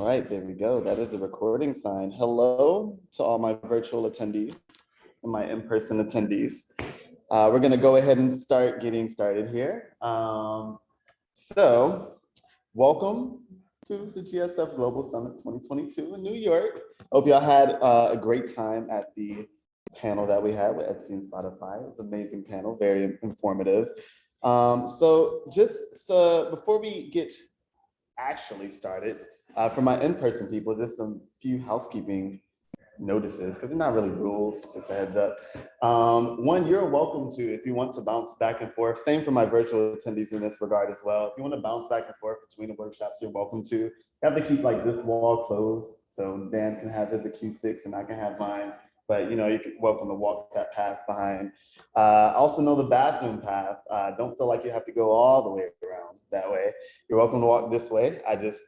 All right, there we go. That is a recording sign. Hello to all my virtual attendees and my in-person attendees. We're going to go ahead and start getting started here. Welcome to the GSF Global Summit 2022 in New York. Hope y'all had a great time at the panel that we had with Etsy and Spotify. It was an amazing panel, very informative. Before we get actually started, for my in-person people, just some few housekeeping notices, because they're not really rules, just a heads up. One, you're welcome to, if you want to bounce back and forth, same for my virtual attendees in this regard as well. If you want to bounce back and forth between the workshops, you're welcome to. You have to keep like this wall closed, so Dan can have his acoustics and I can have mine, but you know, you're welcome to walk that path behind. Also know the bathroom path. Don't feel like you have to go all the way around that way. You're welcome to walk this way. I just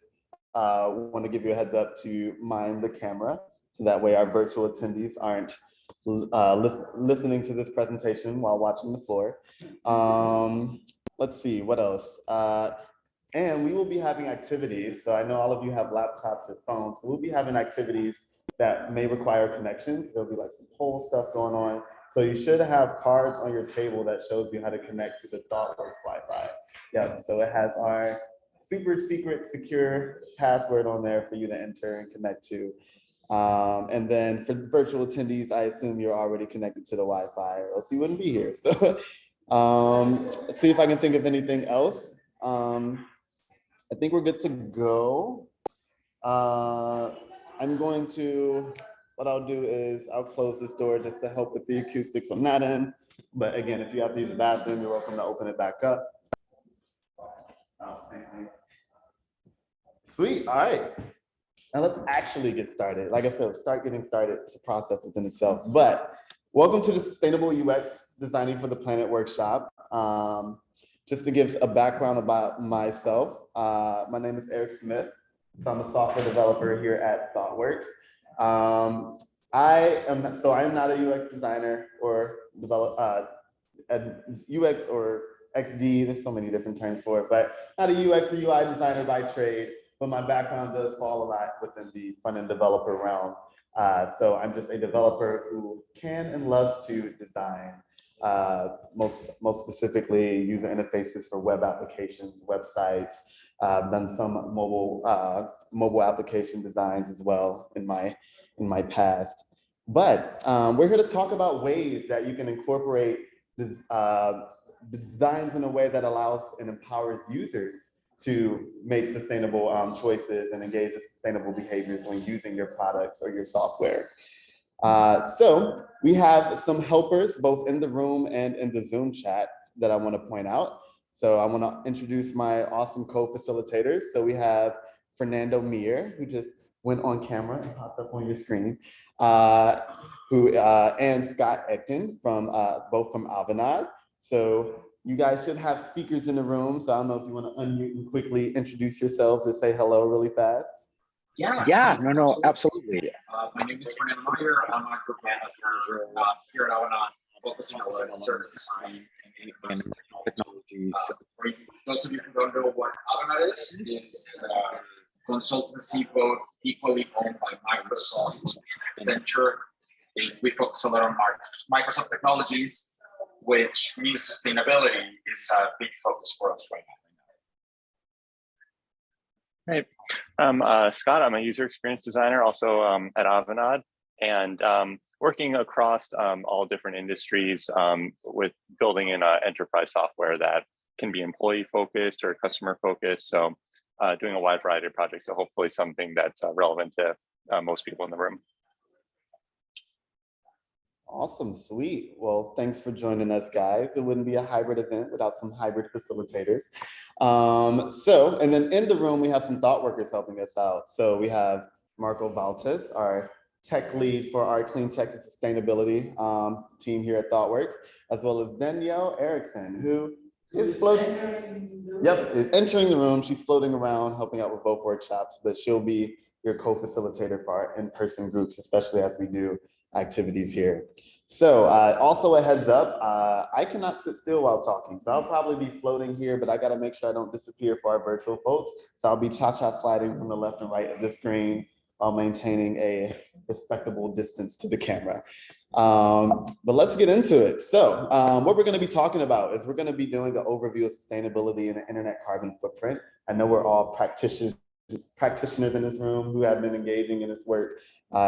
want to give you a heads up to mind the camera, so that way our virtual attendees aren't listening to this presentation while watching the floor. Let's see, what else? And we will be having activities. So I know all of you have laptops or phones, so we'll be having activities that may require connection. There'll be like some poll stuff going on. So you should have cards on your table that shows you how to connect to the Thoughtworks Wi-Fi. Yeah, so it has our super secret, secure password on there for you to enter and connect to. And then for the virtual attendees, I assume you're already connected to the Wi-Fi or else you wouldn't be here. So let's see if I can think of anything else. I think we're good to go. What I'll do is I'll close this door just to help with the acoustics on that end. But again, if you have to use the bathroom, you're welcome to open it back up. Oh, thanks, Nate. Sweet, all right. Now let's actually get started. Like I said, start getting started. It's a process within itself. But welcome to the Sustainable UX Designing for the Planet workshop. Just to give a background about myself, my name is Eric Smith. So I'm a software developer here at Thoughtworks. I am not a UX designer or a UX or XD. There's so many different terms for it, but not a UX or UI designer by trade. But my background does fall a lot within the front-end developer realm. So I'm just a developer who can and loves to design, most specifically user interfaces for web applications, websites. I've done some mobile application designs as well in my past. But we're here to talk about ways that you can incorporate designs in a way that allows and empowers users to make sustainable choices and engage in sustainable behaviors when using your products or your software. So we have some helpers both in the room and in the Zoom chat that I want to point out. So I want to introduce my awesome co-facilitators. So we have Fernando Mir, who just went on camera and popped up on your screen, and Scott Ekton from both from Avanade. So you guys should have speakers in the room. So I don't know if you want to unmute and quickly introduce yourselves or say hello really fast. Yeah, no, absolutely. My name is Fernando Meyer. I'm a group manager here at Allowance, focusing on service design and technologies. For those of you who don't know what Allowance is, it's consultancy both equally owned by Microsoft and Accenture. We focus a lot on Microsoft technologies, which means sustainability is a big focus for us right now. Hey, I'm Scott. I'm a user experience designer, also at Avanade, and working across all different industries with building in enterprise software that can be employee focused or customer focused. So doing a wide variety of projects. So hopefully something that's relevant to most people in the room. Awesome, sweet. Well, thanks for joining us, guys. It wouldn't be a hybrid event without some hybrid facilitators. And then in the room, we have some thought workers helping us out. So we have Marco Valtes, our tech lead for our clean tech and sustainability team here at Thoughtworks, as well as Danielle Erickson, who is floating. Entering the room. She's floating around, helping out with both workshops, but she'll be your co-facilitator for our in-person groups, especially as we do activities here. So also a heads up, I cannot sit still while talking. So I'll probably be floating here, but I gotta make sure I don't disappear for our virtual folks. So I'll be cha-cha sliding from the left and right of the screen while maintaining a respectable distance to the camera. But let's get into it. So what we're gonna be talking about is we're gonna be doing an overview of sustainability and the internet carbon footprint. I know we're all practitioners in this room who have been engaging in this work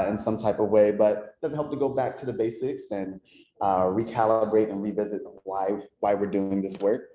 in some type of way, but it doesn't help to go back to the basics and recalibrate and revisit why we're doing this work.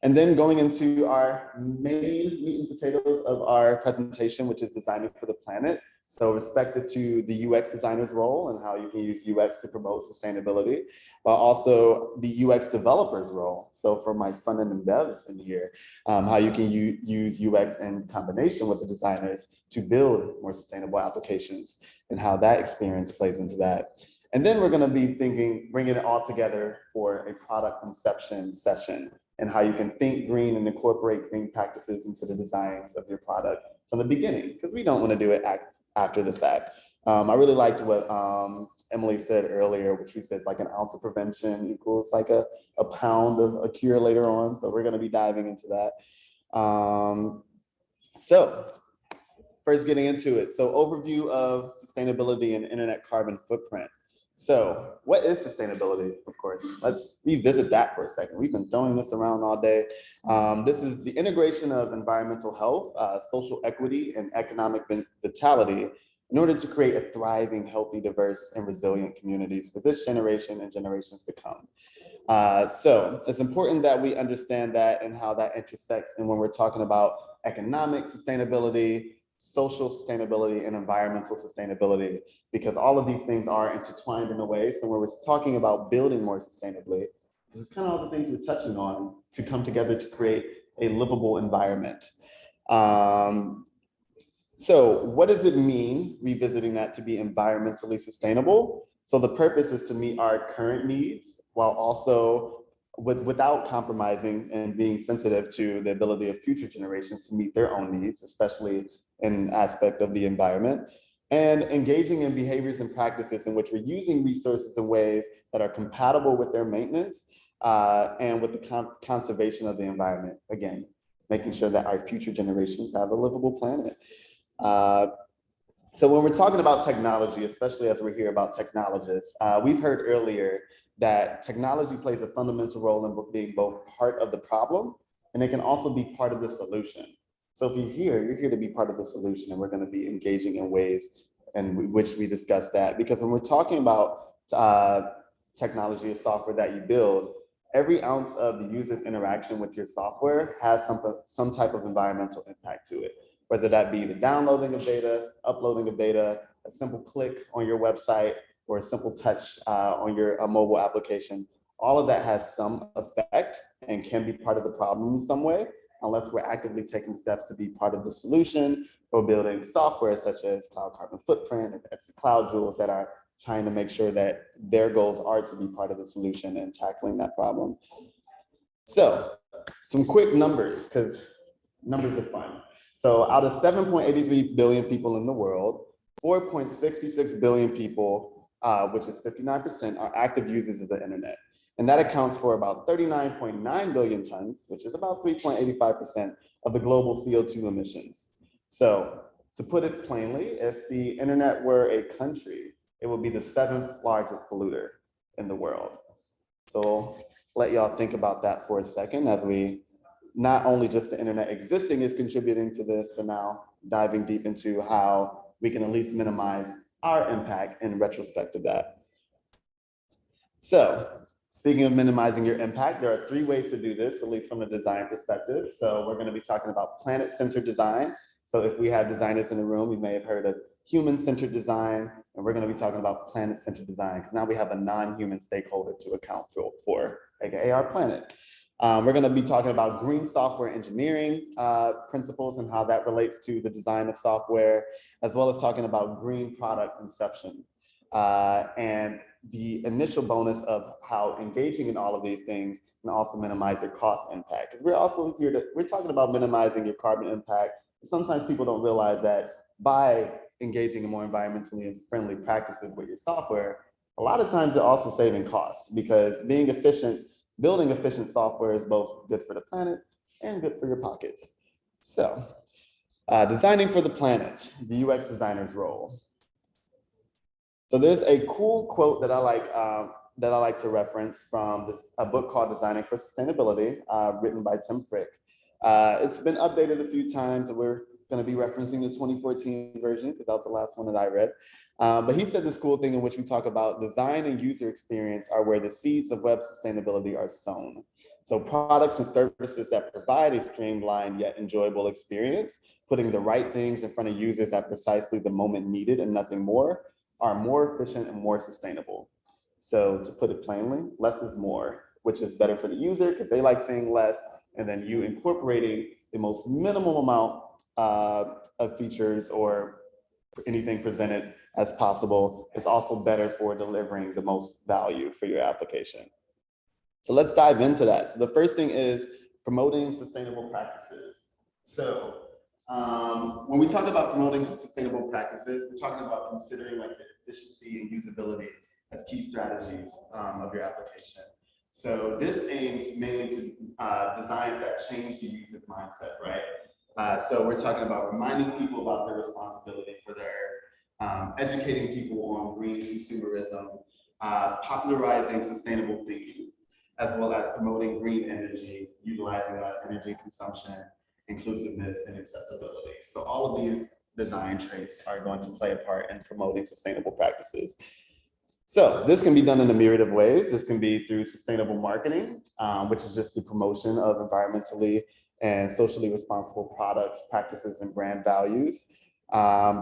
And then going into our main meat and potatoes of our presentation, which is designing for the planet. So respective to the UX designer's role and how you can use UX to promote sustainability, but also the UX developer's role. So for my front-end and devs in here, how you can use UX in combination with the designers to build more sustainable applications and how that experience plays into that. And then we're gonna be bringing it all together for a product conception session and how you can think green and incorporate green practices into the designs of your product from the beginning, because we don't wanna do it after the fact. I really liked what Emily said earlier, which she says like an ounce of prevention equals like a pound of a cure later on. So we're gonna be diving into that. So first getting into it. So overview of sustainability and internet carbon footprint. So what is sustainability, of course? Let's revisit that for a second. We've been throwing this around all day. This is the integration of environmental health, social equity, and economic vitality in order to create a thriving, healthy, diverse, and resilient communities for this generation and generations to come. So it's important that we understand that and how that intersects. And when we're talking about economic sustainability, social sustainability, and environmental sustainability, because all of these things are intertwined in a way. So when we're talking about building more sustainably, this is kind of all the things we're touching on to come together to create a livable environment. So what does it mean, revisiting that, to be environmentally sustainable? So the purpose is to meet our current needs while also without compromising and being sensitive to the ability of future generations to meet their own needs, especially in aspect of the environment, and engaging in behaviors and practices in which we're using resources in ways that are compatible with their maintenance and with the conservation of the environment. Again, making sure that our future generations have a livable planet. So when we're talking about technology, especially as we're here about technologists, we've heard earlier that technology plays a fundamental role in being both part of the problem, and it can also be part of the solution. So if you're here to be part of the solution, and we're going to be engaging in ways in which we discuss that. Because when we're talking about technology or software that you build, every ounce of the user's interaction with your software has some type of environmental impact to it, whether that be the downloading of data, uploading of data, a simple click on your website, or a simple touch on your mobile application. All of that has some effect and can be part of the problem in some way, unless we're actively taking steps to be part of the solution or building software such as Cloud Carbon Footprint and Cloud Jewels that are trying to make sure that their goals are to be part of the solution and tackling that problem. So some quick numbers, because numbers are fun. So out of 7.83 billion people in the world, 4.66 billion people, which is 59%, are active users of the internet. And that accounts for about 39.9 billion tons, which is about 3.85% of the global CO2 emissions. So to put it plainly, if the internet were a country, it would be the 7th largest polluter in the world. So let y'all think about that for a second, as we, not only just the internet existing is contributing to this, but now diving deep into how we can at least minimize our impact in retrospect of that. So speaking of minimizing your impact, there are 3 ways to do this, at least from a design perspective. So we're going to be talking about planet-centered design. So if we have designers in the room, we may have heard of human-centered design, and we're going to be talking about planet-centered design, because now we have a non-human stakeholder to account for, aka our planet. We're going to be talking about green software engineering principles and how that relates to the design of software, as well as talking about green product conception. And the initial bonus of how engaging in all of these things can also minimize your cost impact. Because we're also here we're talking about minimizing your carbon impact. Sometimes people don't realize that by engaging in more environmentally friendly practices with your software, a lot of times they're also saving costs because being efficient, building efficient software is both good for the planet and good for your pockets. So designing for the planet, the UX designer's role. So there's a cool quote that I like to reference from a book called Designing for Sustainability, written by Tim Frick. It's been updated a few times, and we're going to be referencing the 2014 version because that was the last one that I read. But he said this cool thing in which we talk about design and user experience are where the seeds of web sustainability are sown. So products and services that provide a streamlined yet enjoyable experience, putting the right things in front of users at precisely the moment needed and nothing more, are more efficient and more sustainable. So to put it plainly, less is more, which is better for the user because they like seeing less, and then you incorporating the most minimal amount of features or anything presented as possible is also better for delivering the most value for your application. So let's dive into that. So the first thing is promoting sustainable practices. So when we talk about promoting sustainable practices, we're talking about considering like the efficiency and usability as key strategies of your application. So this aims mainly to designs that change the user's mindset, right? So we're talking about reminding people about their responsibility for their educating people on green consumerism, popularizing sustainable thinking, as well as promoting green energy, utilizing less energy consumption, inclusiveness, and accessibility. So all of these design traits are going to play a part in promoting sustainable practices. So this can be done in a myriad of ways. This can be through sustainable marketing, which is just the promotion of environmentally and socially responsible products, practices, and brand values.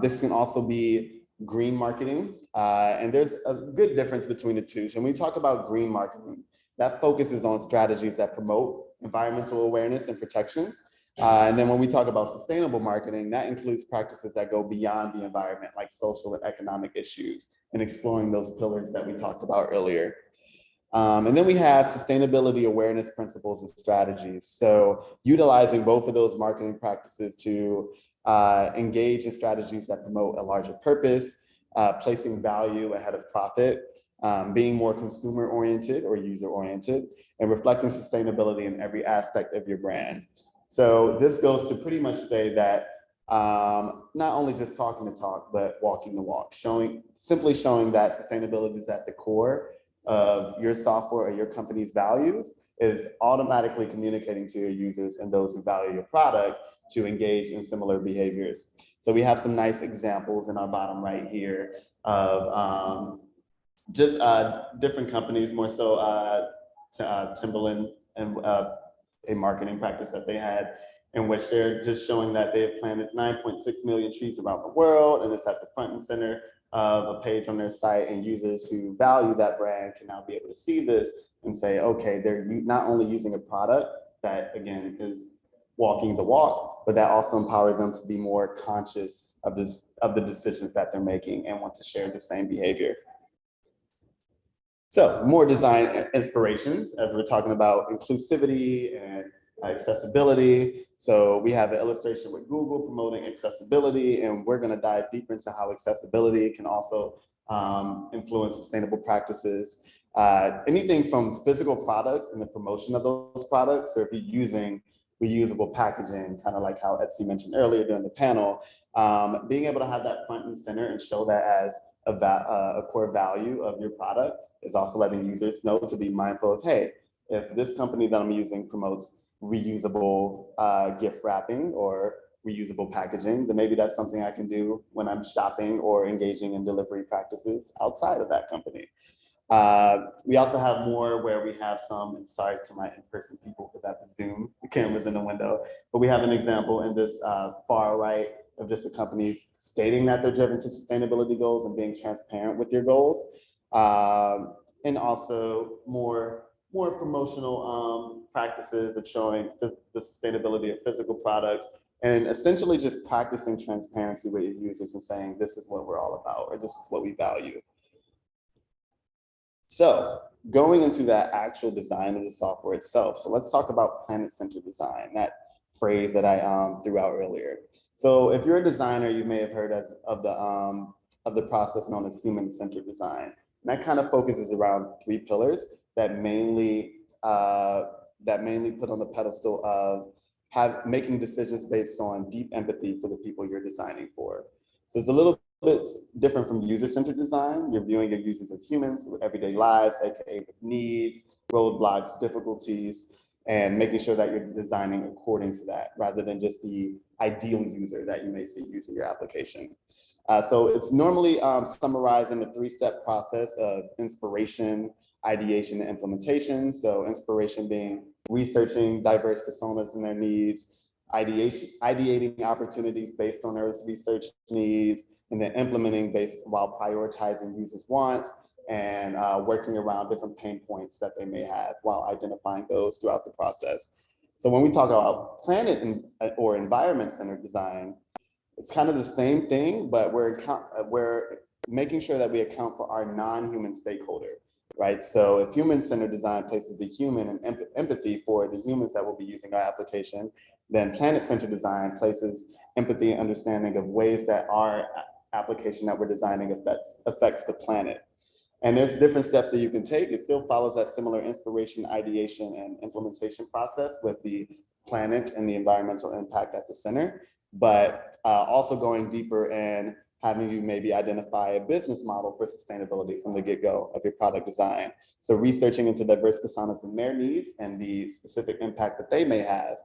This can also be green marketing, and there's a good difference between the two. So when we talk about green marketing, that focuses on strategies that promote environmental awareness and protection. And then when we talk about sustainable marketing, that includes practices that go beyond the environment, like social and economic issues, and exploring those pillars that we talked about earlier. And then we have sustainability awareness principles and strategies. So utilizing both of those marketing practices to engage in strategies that promote a larger purpose, placing value ahead of profit, being more consumer oriented or user oriented, and reflecting sustainability in every aspect of your brand. So this goes to pretty much say that not only just talking the talk, but walking the walk, simply showing that sustainability is at the core of your software or your company's values is automatically communicating to your users and those who value your product to engage in similar behaviors. So we have some nice examples in our bottom right here of just different companies, more so Timberland and a marketing practice that they had, in which they're just showing that they have planted 9.6 million trees around the world, and it's at the front and center of a page on their site, and users who value that brand can now be able to see this and say, okay, they're not only using a product that, again, is walking the walk, but that also empowers them to be more conscious of the decisions that they're making and want to share the same behavior. So more design inspirations as we're talking about inclusivity and accessibility. So we have an illustration with Google promoting accessibility, and we're going to dive deeper into how accessibility can also influence sustainable practices. Anything from physical products and the promotion of those products, or if you're using reusable packaging, kind of like how Etsy mentioned earlier during the panel, being able to have that front and center and show that as a core value of your product is also letting users know to be mindful of, hey, if this company that I'm using promotes reusable gift wrapping or reusable packaging, then maybe that's something I can do when I'm shopping or engaging in delivery practices outside of that company. We also have more where we have some, sorry to my in-person people because that's Zoom, the camera's in the window, but we have an example in this far right of just the companies stating that they're driven to sustainability goals and being transparent with your goals. And also more promotional practices of showing the sustainability of physical products, and essentially just practicing transparency with your users and saying, this is what we're all about, or this is what we value. So going into that actual design of the software itself. So let's talk about planet-centered design, that phrase that I threw out earlier. So if you're a designer, you may have heard of the process known as human-centered design. And that kind of focuses around 3 pillars that mainly put on the pedestal of making decisions based on deep empathy for the people you're designing for. So it's a little bit different from user-centered design. You're viewing your users as humans with everyday lives, aka with needs, roadblocks, difficulties, and making sure that you're designing according to that, rather than just the ideal user that you may see using your application. So it's normally summarized in a 3-step process of inspiration, ideation, and implementation. So inspiration being researching diverse personas and their needs, ideating opportunities based on those research needs, and then implementing based while prioritizing users' wants and working around different pain points that they may have while identifying those throughout the process. So when we talk about planet or environment-centered design, it's kind of the same thing, but we're making sure that we account for our non-human stakeholder, right? So if human-centered design places the human and empathy for the humans that will be using our application, then planet-centered design places empathy and understanding of ways that our application that we're designing affects the planet. And there's different steps that you can take. It still follows that similar inspiration, ideation, and implementation process with the planet and the environmental impact at the center, but also going deeper and having you maybe identify a business model for sustainability from the get-go of your product design. So researching into diverse personas and their needs and the specific impact that they may have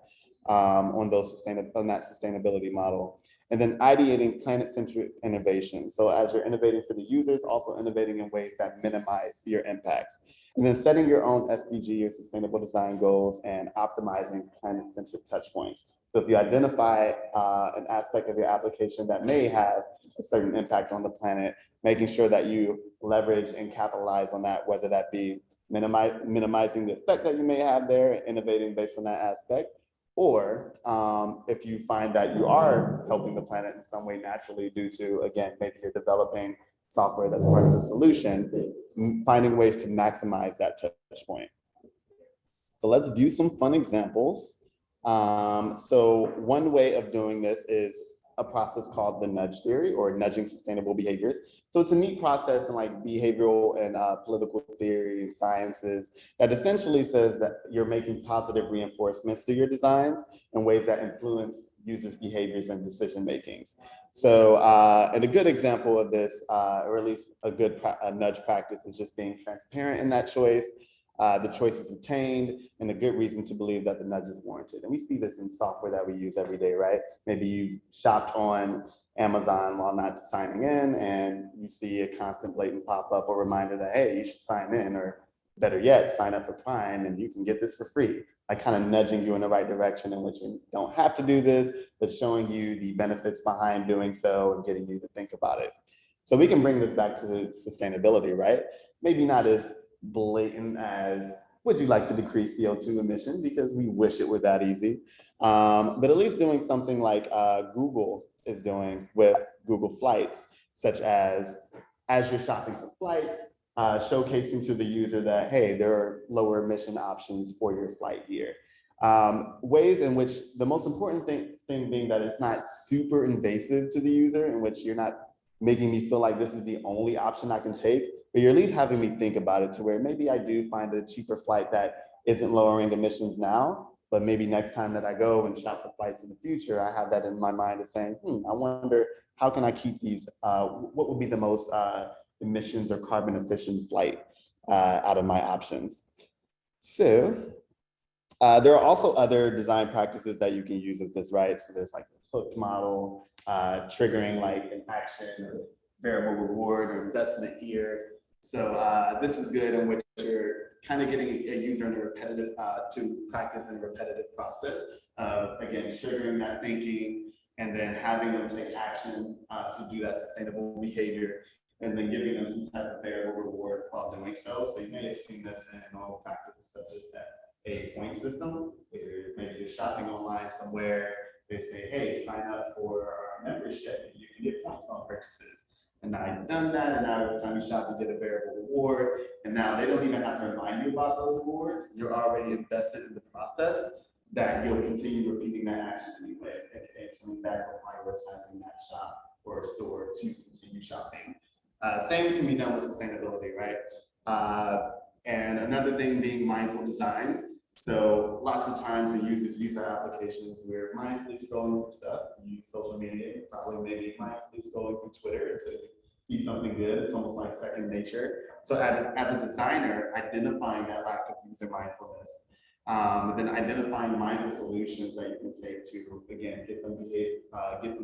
on that sustainability model. And then ideating planet-centric innovation. So as you're innovating for the users, also innovating in ways that minimize your impacts. And then setting your own SDG or sustainable design goals and optimizing planet-centric touch points. So if you identify an aspect of your application that may have a certain impact on the planet, making sure that you leverage and capitalize on that, whether that be minimizing the effect that you may have there, innovating based on that aspect, or if you find that you are helping the planet in some way naturally due to, again, maybe you're developing software that's part of the solution, finding ways to maximize that touch point. So let's view some fun examples. So one way of doing this is a process called the nudge theory or nudging sustainable behaviors. So it's a neat process in like behavioral and political theory and sciences that essentially says that you're making positive reinforcements to your designs in ways that influence users' behaviors and decision makings. So, and a good example of this, or at least a good nudge practice, is just being transparent in that choice. The choice is retained, and a good reason to believe that the nudge is warranted. And we see this in software that we use every day, right? Maybe you shopped on Amazon while not signing in, and you see a constant blatant pop-up or reminder that, hey, you should sign in, or better yet, sign up for Prime and you can get this for free. Like kind of nudging you in the right direction in which you don't have to do this, but showing you the benefits behind doing so and getting you to think about it. So we can bring this back to sustainability, right? Maybe not as blatant as would you like to decrease CO2 emission, because we wish it were that easy. But at least doing something like Google is doing with Google Flights, such as you're shopping for flights, showcasing to the user that, hey, there are lower emission options for your flight here. Ways in which the most important thing being that it's not super invasive to the user, in which you're not making me feel like this is the only option I can take, but you're at least having me think about it to where maybe I do find a cheaper flight that isn't lowering emissions now, but maybe next time that I go and shop for flights in the future, I have that in my mind of saying, I wonder how can I keep these, what would be the most emissions or carbon efficient flight out of my options. So there are also other design practices that you can use with this, right? So there's like the hook model, triggering like an action or variable reward or investment here. So this is good in which you're kind of getting a user in a repetitive, to practice in a repetitive process. Again, triggering that thinking and then having them take action to do that sustainable behavior, and then giving them some type of variable reward while doing so. So you may have seen this in normal practices such as that a point system, where maybe you're shopping online somewhere, they say, hey, sign up for our membership and you can get points on purchases. And now you've done that, and now every time you shop, you get a variable reward. And now they don't even have to remind you about those rewards. You're already invested in the process that you'll continue repeating that action anyway, and coming back or prioritizing that shop or store to continue shopping. Same can be done with sustainability, right? And another thing being mindful design. So lots of times the users use our applications. We're mindfully scrolling through stuff. You use social media, probably maybe mindfully scrolling through Twitter to see something good. It's almost like second nature. So as a designer, identifying that lack of user mindfulness, and then identifying mindful solutions that you can take to, again, get them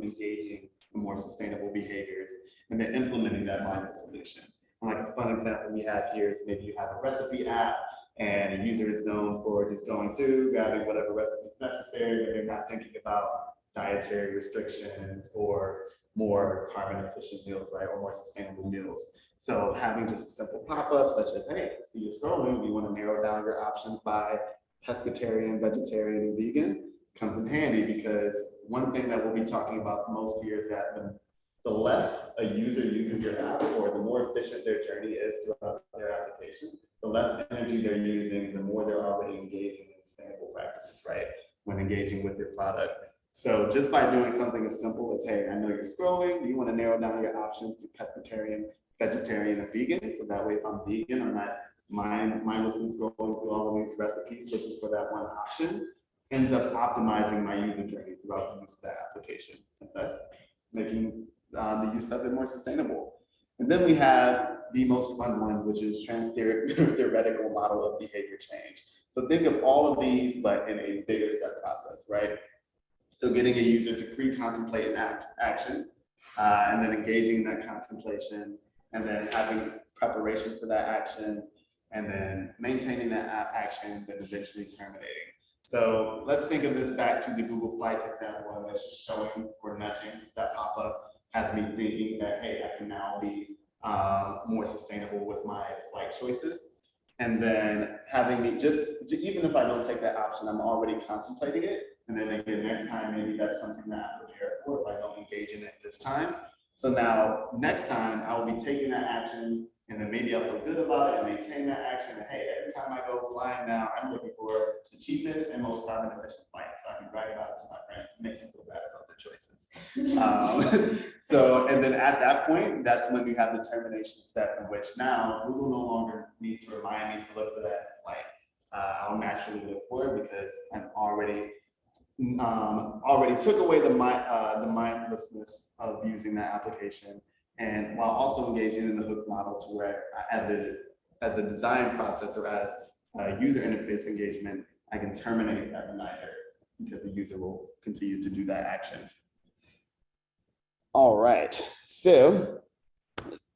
engaging in more sustainable behaviors, and then implementing that mindful solution. And like a fun example we have here is maybe you have a recipe app and a user is known for just going through, grabbing whatever recipe is necessary, but they're not thinking about dietary restrictions or more carbon efficient meals, right, or more sustainable meals. So having just a simple pop-up such as, hey, see you're scrolling, you want to narrow down your options by pescatarian, vegetarian, and vegan comes in handy, because one thing that we'll be talking about the most here is that the less a user uses your app, or the more efficient their journey is throughout their application, the less energy they're using, the more they're already engaging in sustainable practices, right, when engaging with your product. So just by doing something as simple as, hey, I know you're scrolling, you want to narrow down your options to pescatarian, vegetarian, and vegan. So that way, if I'm vegan, I'm not mindlessly scrolling through all of these recipes looking for that one option, ends up optimizing my user journey throughout the use of that application, and thus making the use of it more sustainable. And then we have the most fun one, which is theoretical model of behavior change. So think of all of these, but in a bigger step process, right? So getting a user to pre-contemplate an action, and then engaging in that contemplation, and then having preparation for that action, and then maintaining that action, then eventually terminating. So let's think of this back to the Google Flights example, in which showing or nudging that pop-up has me thinking that, hey, I can now be more sustainable with my flight choices. And then having me even if I don't take that option, I'm already contemplating it. And then again, next time, maybe that's something that I'm prepared for if I don't engage in it this time. So now next time I will be taking that action, and then maybe I'll feel good about it and maintain that action. And hey, every time I go flying now, I'm looking for the cheapest and most carbon efficient flight, so I can brag about it to my friends and make them feel bad about their choices. So, and then at that point, that's when we have the termination step, in which now Google no longer needs to remind me to look for that flight. I'll naturally look for it because I'm already took away the mindlessness of using that application, and while also engaging in the hook model to where as a design process or as a user interface engagement, I can terminate that reminder because the user will continue to do that action. All right, so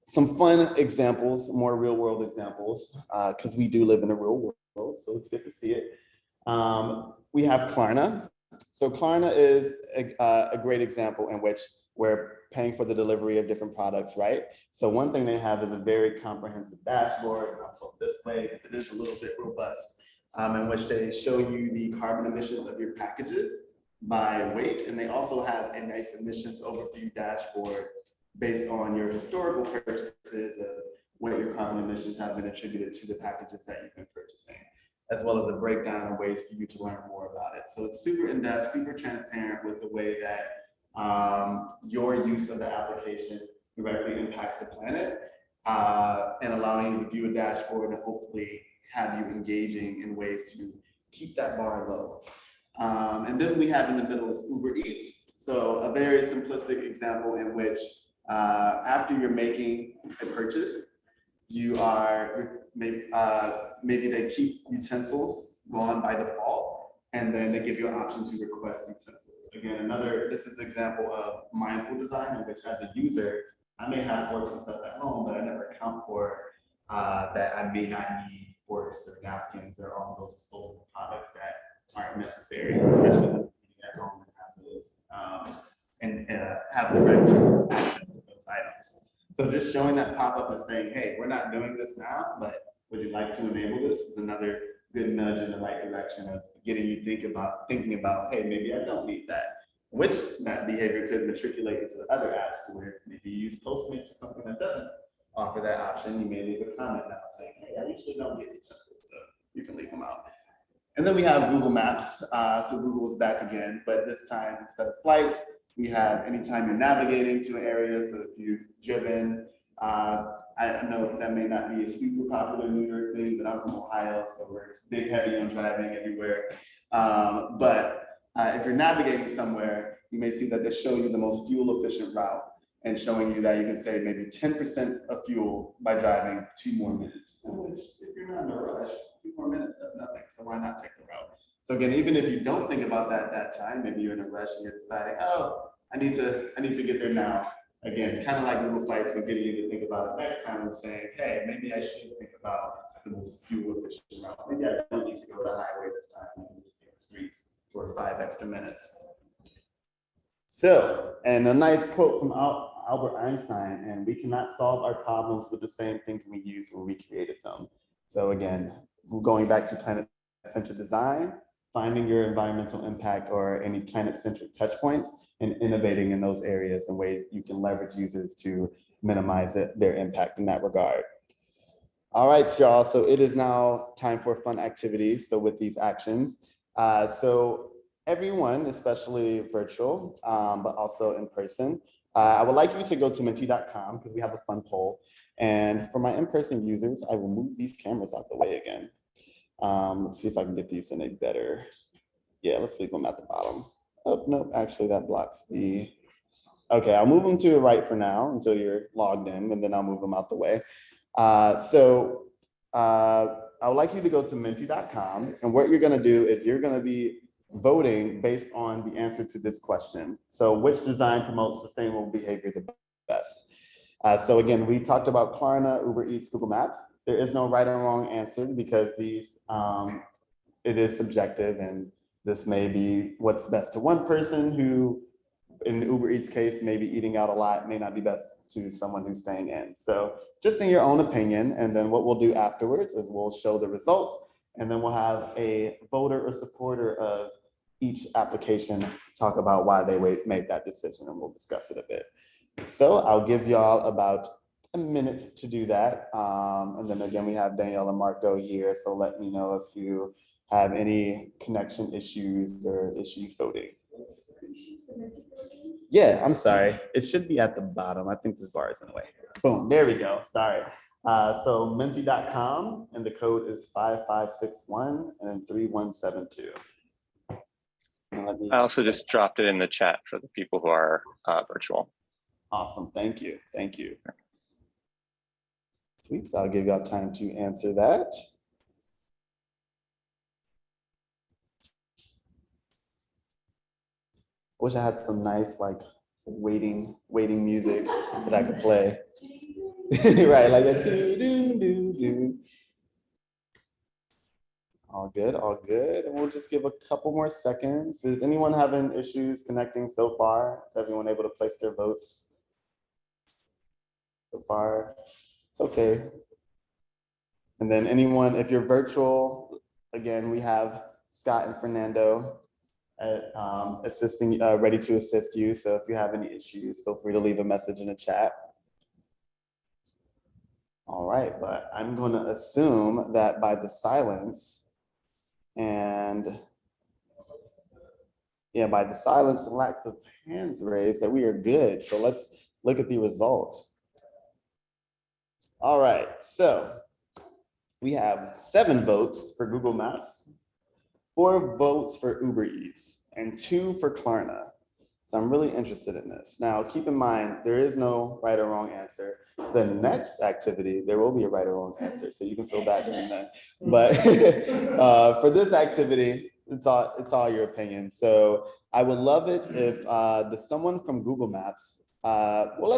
some fun examples, more real world examples, because we do live in a real world, so it's good to see it. We have Klarna. So Klarna is a great example in which we're paying for the delivery of different products, right? So one thing they have is a very comprehensive dashboard. I'll flip this way because it is a little bit robust, in which they show you the carbon emissions of your packages by weight. And they also have a nice emissions overview dashboard based on your historical purchases of what your carbon emissions have been attributed to the packages that you've been purchasing, as well as a breakdown of ways for you to learn more about it. So it's super in-depth, super transparent with the way that your use of the application directly impacts the planet, and allowing you to view a dashboard and hopefully have you engaging in ways to keep that bar low. And then we have in the middle is Uber Eats. So a very simplistic example in which after you're making a purchase, you are maybe they keep utensils on by default, and then they give you an option to request utensils. Again, this is an example of mindful design, in which as a user, I may have forks and stuff at home, but I never account for that I may not need forks or napkins or all those disposable products that aren't necessary, especially when eating at home and have those and have direct access to those items. So just showing that pop-up and saying, hey, we're not doing this now, but would you like to enable this, is another good nudge in the right direction of getting you thinking about, hey, maybe I don't need that, which that behavior could matriculate into the other apps to where maybe you use Postmates or something that doesn't offer that option. You may leave a comment now saying, hey, I usually don't get utensils, so you can leave them out. And then we have Google Maps. So Google is back again, but this time instead of flights, we have anytime you're navigating to an area. So if you've driven I know that may not be a super popular New York thing, but I'm from Ohio, so we're big heavy on driving everywhere. But if you're navigating somewhere, you may see that they show you the most fuel efficient route and showing you that you can save maybe 10% of fuel by driving 2 more minutes. Which, if you're not in a rush, 2 more minutes, that's nothing. So why not take the route? So again, even if you don't think about that at that time, maybe you're in a rush and you're deciding, oh, I need to get there now. Again, kind of like Google Flights, we're getting you to think about it next time. We're saying, hey, maybe I should think about the most fuel efficient route. Maybe I don't need to go to the highway this time. I can just take the streets for 5 extra minutes. So, and a nice quote from Albert Einstein, and we cannot solve our problems with the same thinking we used when we created them. So again, going back to planet-centered design, finding your environmental impact or any planet-centric touch points, and innovating in those areas and ways you can leverage users to minimize their impact in that regard. All right, y'all, so it is now time for a fun activity. So with these actions, so everyone, especially virtual, but also in person, I would like you to go to menti.com because we have a fun poll. And for my in-person users, I will move these cameras out the way again. Let's see if I can get these in a better, yeah, let's leave them at the bottom. Oh, no, actually that blocks the, okay, I'll move them to the right for now until you're logged in, and then I'll move them out the way. I would like you to go to menti.com, and what you're gonna do is you're gonna be voting based on the answer to this question. So which design promotes sustainable behavior the best? So again, we talked about Klarna, Uber Eats, Google Maps. There is no right or wrong answer because these, it is subjective, and this may be what's best to one person who, in Uber Eats case, maybe eating out a lot may not be best to someone who's staying in. So just in your own opinion, and then what we'll do afterwards is we'll show the results, and then we'll have a voter or supporter of each application talk about why they made that decision, and we'll discuss it a bit. So I'll give y'all about a minute to do that. And then again, we have Danielle and Marco here, so let me know if you have any connection issues or issues voting. Yeah, I'm sorry. It should be at the bottom. I think this bar is in the way. Boom, there we go, sorry. So menti.com, and the code is 5561 and 3172. I also just dropped it in the chat for the people who are virtual. Awesome, thank you, thank you. Sweet, so I'll give y'all time to answer that. Wish I had some nice like waiting music that I could play. Right, like a do do do do. All good, all good. And we'll just give a couple more seconds. Is anyone having issues connecting so far? Is everyone able to place their votes so far? It's okay. And then anyone, if you're virtual, again, we have Scott and Fernando assisting, ready to assist you. So if you have any issues, feel free to leave a message in the chat. All right, but I'm going to assume that by the silence and by the silence and lacks of hands raised that we are good. So let's look at the results. All right, so we have 7 votes for Google Maps, 4 votes for Uber Eats, and 2 for Klarna. So I'm really interested in this. Now, keep in mind, there is no right or wrong answer. The next activity, there will be a right or wrong answer, so you can feel bad doing that. But for this activity, it's all your opinion. So I would love it if someone from Google Maps,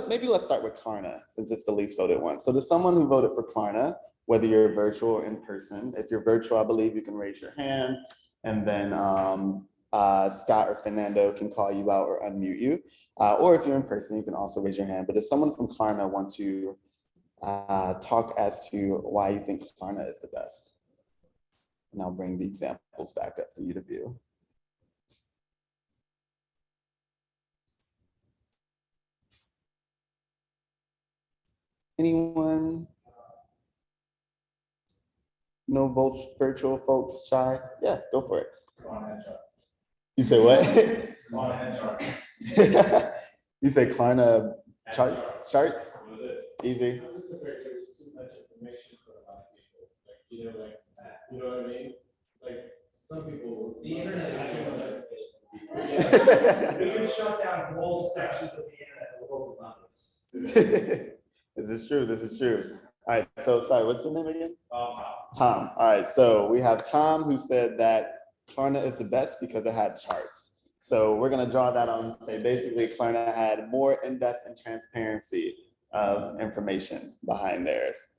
maybe let's start with Klarna, since it's the least voted one. So there's someone who voted for Klarna, whether you're virtual or in person. If you're virtual, I believe you can raise your hand, and then Scott or Fernando can call you out or unmute you. Or if you're in person, you can also raise your hand. But does someone from Klarna want to talk as to why you think Klarna is the best? And I'll bring the examples back up for you to view. Anyone? No virtual folks shy? Yeah, go for it. You say what? You say Klarna charts? Easy. I was just afraid there was too much information for a lot of people. Like, you know what I mean? Like, some people. The internet is too much information. Yeah. We can shut down whole sections of the internet that will love us. This is true. This is true. All right. So sorry, what's your name again? Tom. All right. So we have Tom who said that Klarna is the best because it had charts. So we're gonna draw that on and say basically Klarna had more in-depth and transparency of information behind theirs.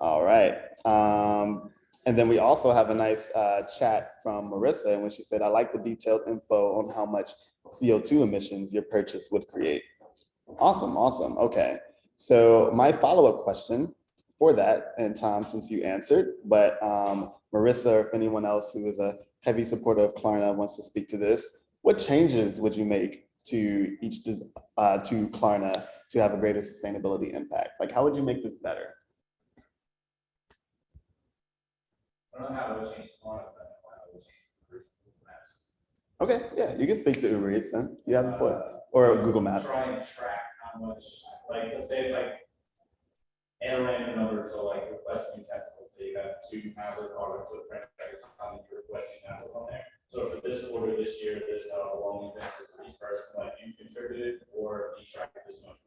All right. And then we also have a nice chat from Marissa, in which she said, I like the detailed info on how much CO2 emissions your purchase would create. Awesome, awesome. Okay. So my follow-up question for that, and Tom, since you answered, but Marissa, or if anyone else who is a heavy supporter of Klarna wants to speak to this, what changes would you make to Klarna to have a greater sustainability impact? Like, how would you make this better? I don't know how it would change Klarna, but I would change Google Maps. Okay, yeah, you can speak to Uber Eats then. You have before, or Google Maps. Try and track how much, like, let's say it's like a random number to like requesting tests. Let's say you got 2 hour carbon footprint every time you're requesting tests on there. So for this order this year, this how long you've been for each person, like you contributed or you tracked this much.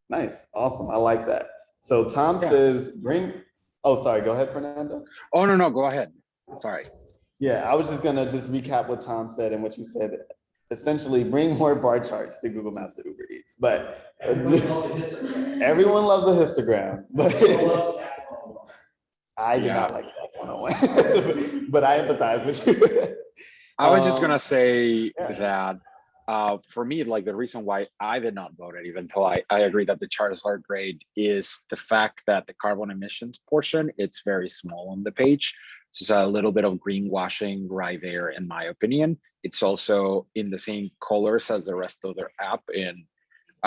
Nice, awesome. I like that. So Tom says, oh, sorry, go ahead, Fernando. Oh, no, go ahead. Sorry. Yeah, I was just gonna recap what Tom said and what you said. Essentially, bring more bar charts to Google Maps to Uber Eats. But everyone loves a histogram. But I do not like that 101, but I empathize with you. I was just gonna say that for me, like the reason why I did not vote it, even though I agree that the charts are great, is the fact that the carbon emissions portion, it's very small on the page. It's a little bit of greenwashing right there, in my opinion. It's also in the same colors as the rest of their app, and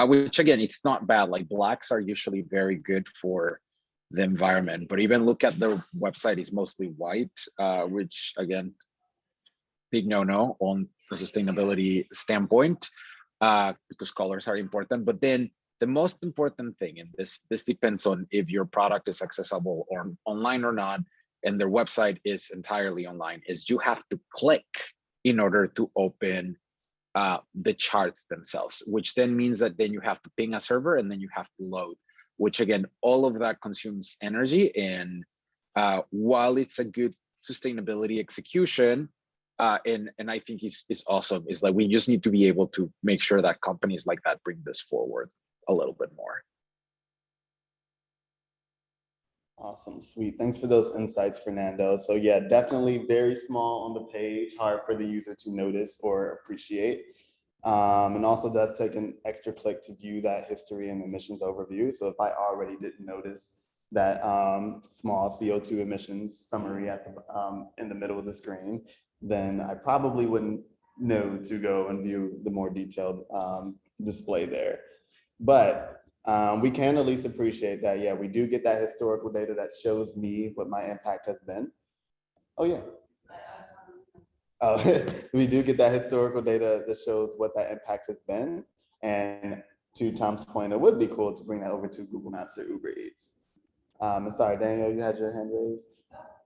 which again, it's not bad. Like blacks are usually very good for the environment, but even look at their website, is mostly white, which again, big no-no on the sustainability standpoint, because colors are important. But then the most important thing, and this depends on if your product is accessible or online or not, and their website is entirely online, is you have to click in order to open the charts themselves, which then means that then you have to ping a server and then you have to load, which again, all of that consumes energy. And while it's a good sustainability execution, and I think is awesome, is like we just need to be able to make sure that companies like that bring this forward a little bit more. Awesome, sweet. Thanks for those insights, Fernando. So yeah, definitely very small on the page, hard for the user to notice or appreciate. And also does take an extra click to view that history and emissions overview. So if I already didn't notice that small CO2 emissions summary at the in the middle of the screen, then I probably wouldn't know to go and view the more detailed display there. But we can at least appreciate that, yeah, we do get that historical data that shows me what my impact has been. Oh, yeah. Oh, we do get that historical data that shows what that impact has been. And to Tom's point, it would be cool to bring that over to Google Maps or Uber Eats. And sorry, Daniel, you had your hand raised?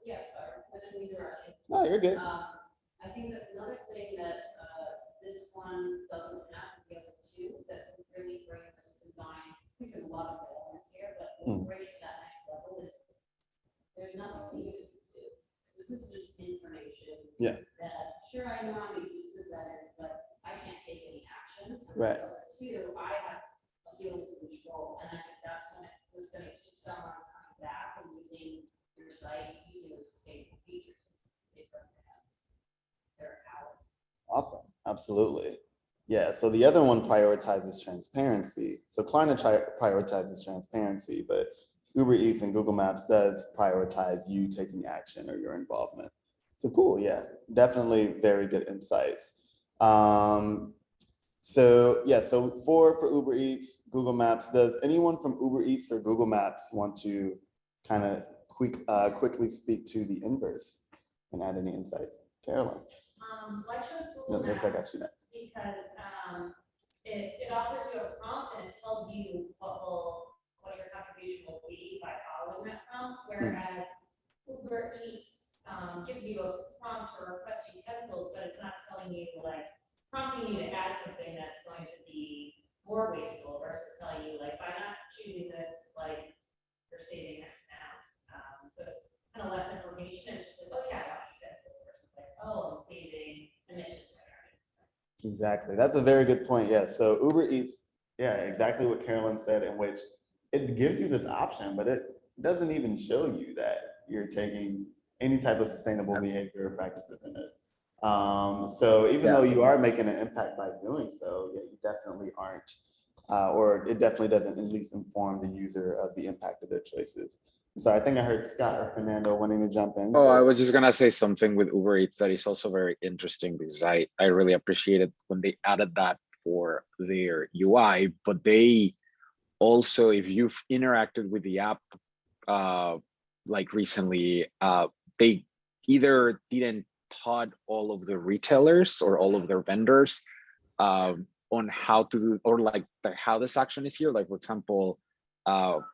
Yeah, sorry, I didn't mean to rush you. No, you're good. I think that another thing that this one doesn't have, the other two, that would really bring this design, because a lot of the elements here, but what brings it to that next level is there's nothing the user can do. This is just information. Yeah. That, sure, I know how many pieces that is, but I can't take any action. And Right. the other two, I have a feeling of control, and I think that's when it's going to keep someone coming back and using your site, using the sustainable features. Awesome, absolutely. Yeah, so the other one prioritizes transparency. So Klarna prioritizes transparency, but Uber Eats and Google Maps does prioritize you taking action or your involvement. So cool, yeah, definitely very good insights. So yeah, so for Uber Eats, Google Maps, does anyone from Uber Eats or Google Maps want to kind of quickly speak to the inverse and add any insights? Caroline. I chose Google Maps because it offers you a prompt and it tells you what will prompt or request utensils, but it's not telling you like, prompting you to add something that's going to be more wasteful versus telling you like, by not choosing this, like, you're saving X amount. So it's kind of less information. It's just like, oh yeah, I got utensils versus like, oh, I'm saving emissions. Exactly. That's a very good point. Yes. So Uber Eats, yeah, exactly what Carolyn said, in which it gives you this option, but it doesn't even show you that you're taking any type of sustainable behavior or practices in this. So even though you are making an impact by doing so, yeah, you definitely aren't, or it definitely doesn't at least inform the user of the impact of their choices. So I think I heard Scott or Fernando wanting to jump in. Oh, So I was just gonna say something with Uber Eats that is also very interesting because I really appreciated when they added that for their UI, but they also, if you've interacted with the app like recently, they either didn't taught all of the retailers or all of their vendors on how to do, or like how this action is here. Like for example,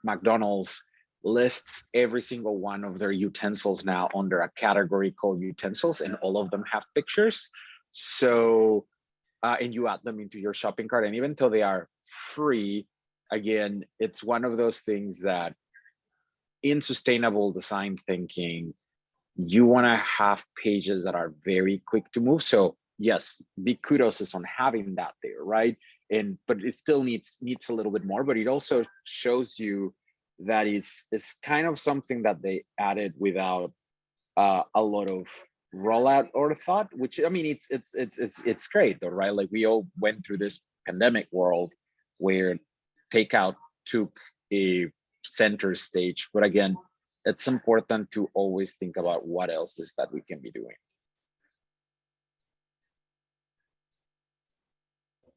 McDonald's lists every single one of their utensils now under a category called utensils, and all of them have pictures. So, and you add them into your shopping cart, and even though they are free, again, it's one of those things that in sustainable design thinking, you want to have pages that are very quick to move. So yes, big kudos is on having that there, right? And but it still needs a little bit more, but it also shows you that it's kind of something that they added without a lot of rollout or thought, which I mean, it's great though, right? Like we all went through this pandemic world where takeout took a center stage, but again, it's important to always think about what else is that we can be doing.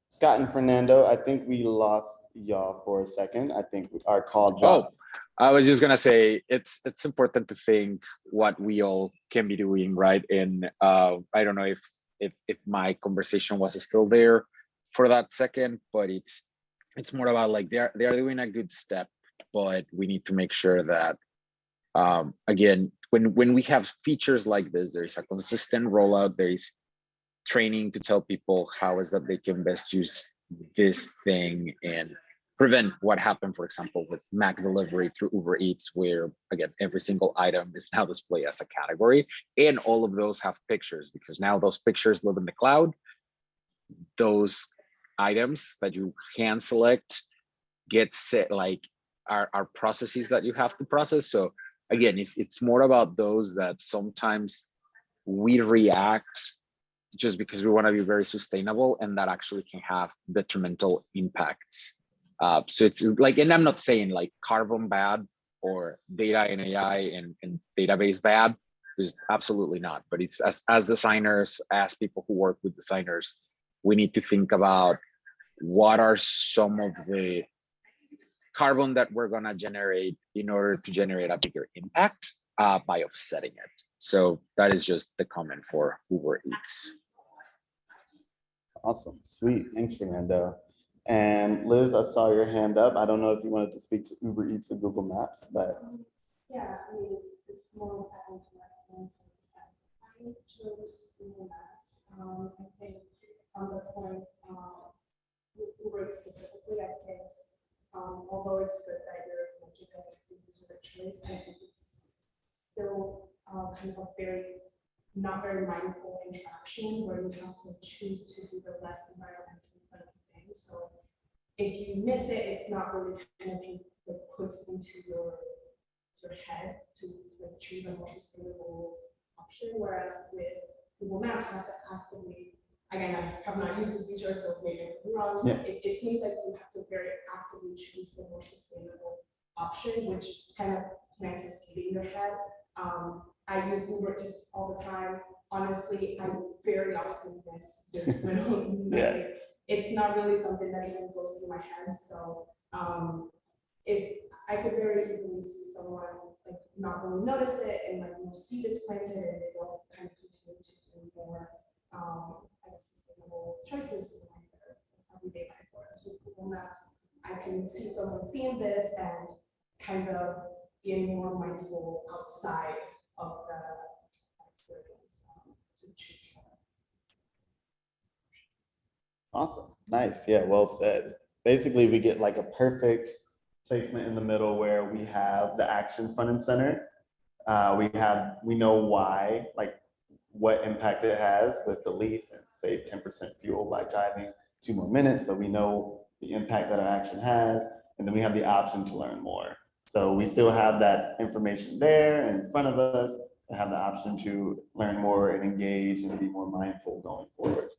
Scott and Fernando, I think we lost y'all for a second. I think our call dropped. Oh, I was just gonna say it's important to think what we all can be doing, right? And I don't know if my conversation was still there for that second, but it's more about like they are doing a good step, but we need to make sure that again, when we have features like this, there is a consistent rollout. There is training to tell people how is that they can best use this thing and prevent what happened, for example, with Mac delivery through Uber Eats, where again, every single item is now displayed as a category, and all of those have pictures because now those pictures live in the cloud. Those items that you can select get set, like are processes that you have to process. So again, it's more about those that sometimes we react just because we want to be very sustainable, and that actually can have detrimental impacts. So it's like, and I'm not saying like carbon bad or data and AI and database bad, because absolutely not. But it's as designers, as people who work with designers, we need to think about what are some of the carbon that we're going to generate in order to generate a bigger impact by offsetting it. So that is just the comment for Uber Eats. Awesome, sweet, thanks Fernando. And Liz, I saw your hand up. I don't know if you wanted to speak to Uber Eats or Google Maps, but. Yeah, I mean, it's more important to my I chose Google Maps. I think on the point with Uber Eats specifically, I think although it's good that you're giving the user the choice, I think it's still kind of a not very mindful interaction where you have to choose to do the less environmentally friendly things. So if you miss it, it's not really kind of put into your head to like choose a more sustainable option. Whereas with Google Maps, you have to actively, again, I have not used this feature, so maybe I'm wrong. Yeah. It seems like you have to very actively choose the more sustainable option, which kind of plants a seed in your head. I use Uber Eats all the time. Honestly, I very often miss this little Yeah. It's not really something that even goes through my head. So if I could very easily see someone like not really notice it and like seed is planted and they don't kind of continue to do more I guess sustainable choices in like their everyday life. Whereas with Google Maps, I can see someone seeing this and kind of being more mindful outside of the experience. Awesome. Nice. Yeah, well said. Basically, we get like a perfect placement in the middle where we have the action front and center. We know why, like what impact it has with the leaf and save 10% fuel by driving 2 more minutes. So we know the impact that our action has, and then we have the option to learn more. So we still have that information there in front of us to have the option to learn more and engage and be more mindful going forward.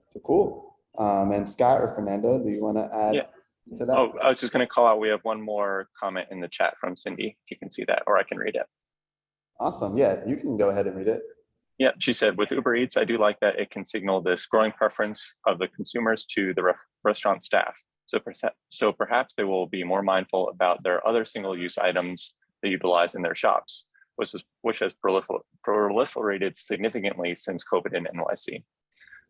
So cool. And Scott or Fernando, do you want to add to that? Oh, I was just going to call out, we have one more comment in the chat from Cindy, if you can see that, or I can read it. Awesome. Yeah, you can go ahead and read it. Yeah, she said, with Uber Eats, I do like that it can signal this growing preference of the consumers to the restaurant staff. So perhaps they will be more mindful about their other single-use items they utilize in their shops, which has proliferated significantly since COVID in NYC.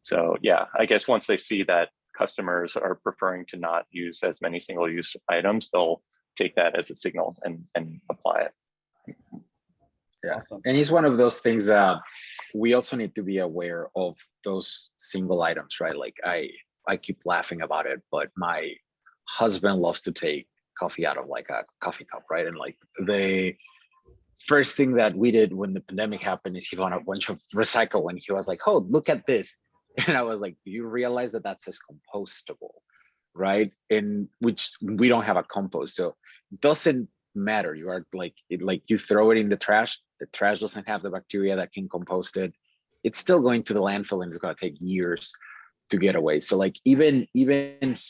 So yeah, I guess once they see that customers are preferring to not use as many single-use items, they'll take that as a signal and apply it. Yeah, Awesome. and it's one of those things that we also need to be aware of those single items, right? Like I keep laughing about it, but my husband loves to take coffee out of like a coffee cup, right? And like the first thing that we did when the pandemic happened is he found a bunch of recycle, and he was like, "Oh, look at this," and I was like, "Do you realize that that says compostable, right?" And which we don't have a compost, so it doesn't matter. You are like you throw it in the trash doesn't have the bacteria that can compost it. It's still going to the landfill, and it's going to take years to get away. So like even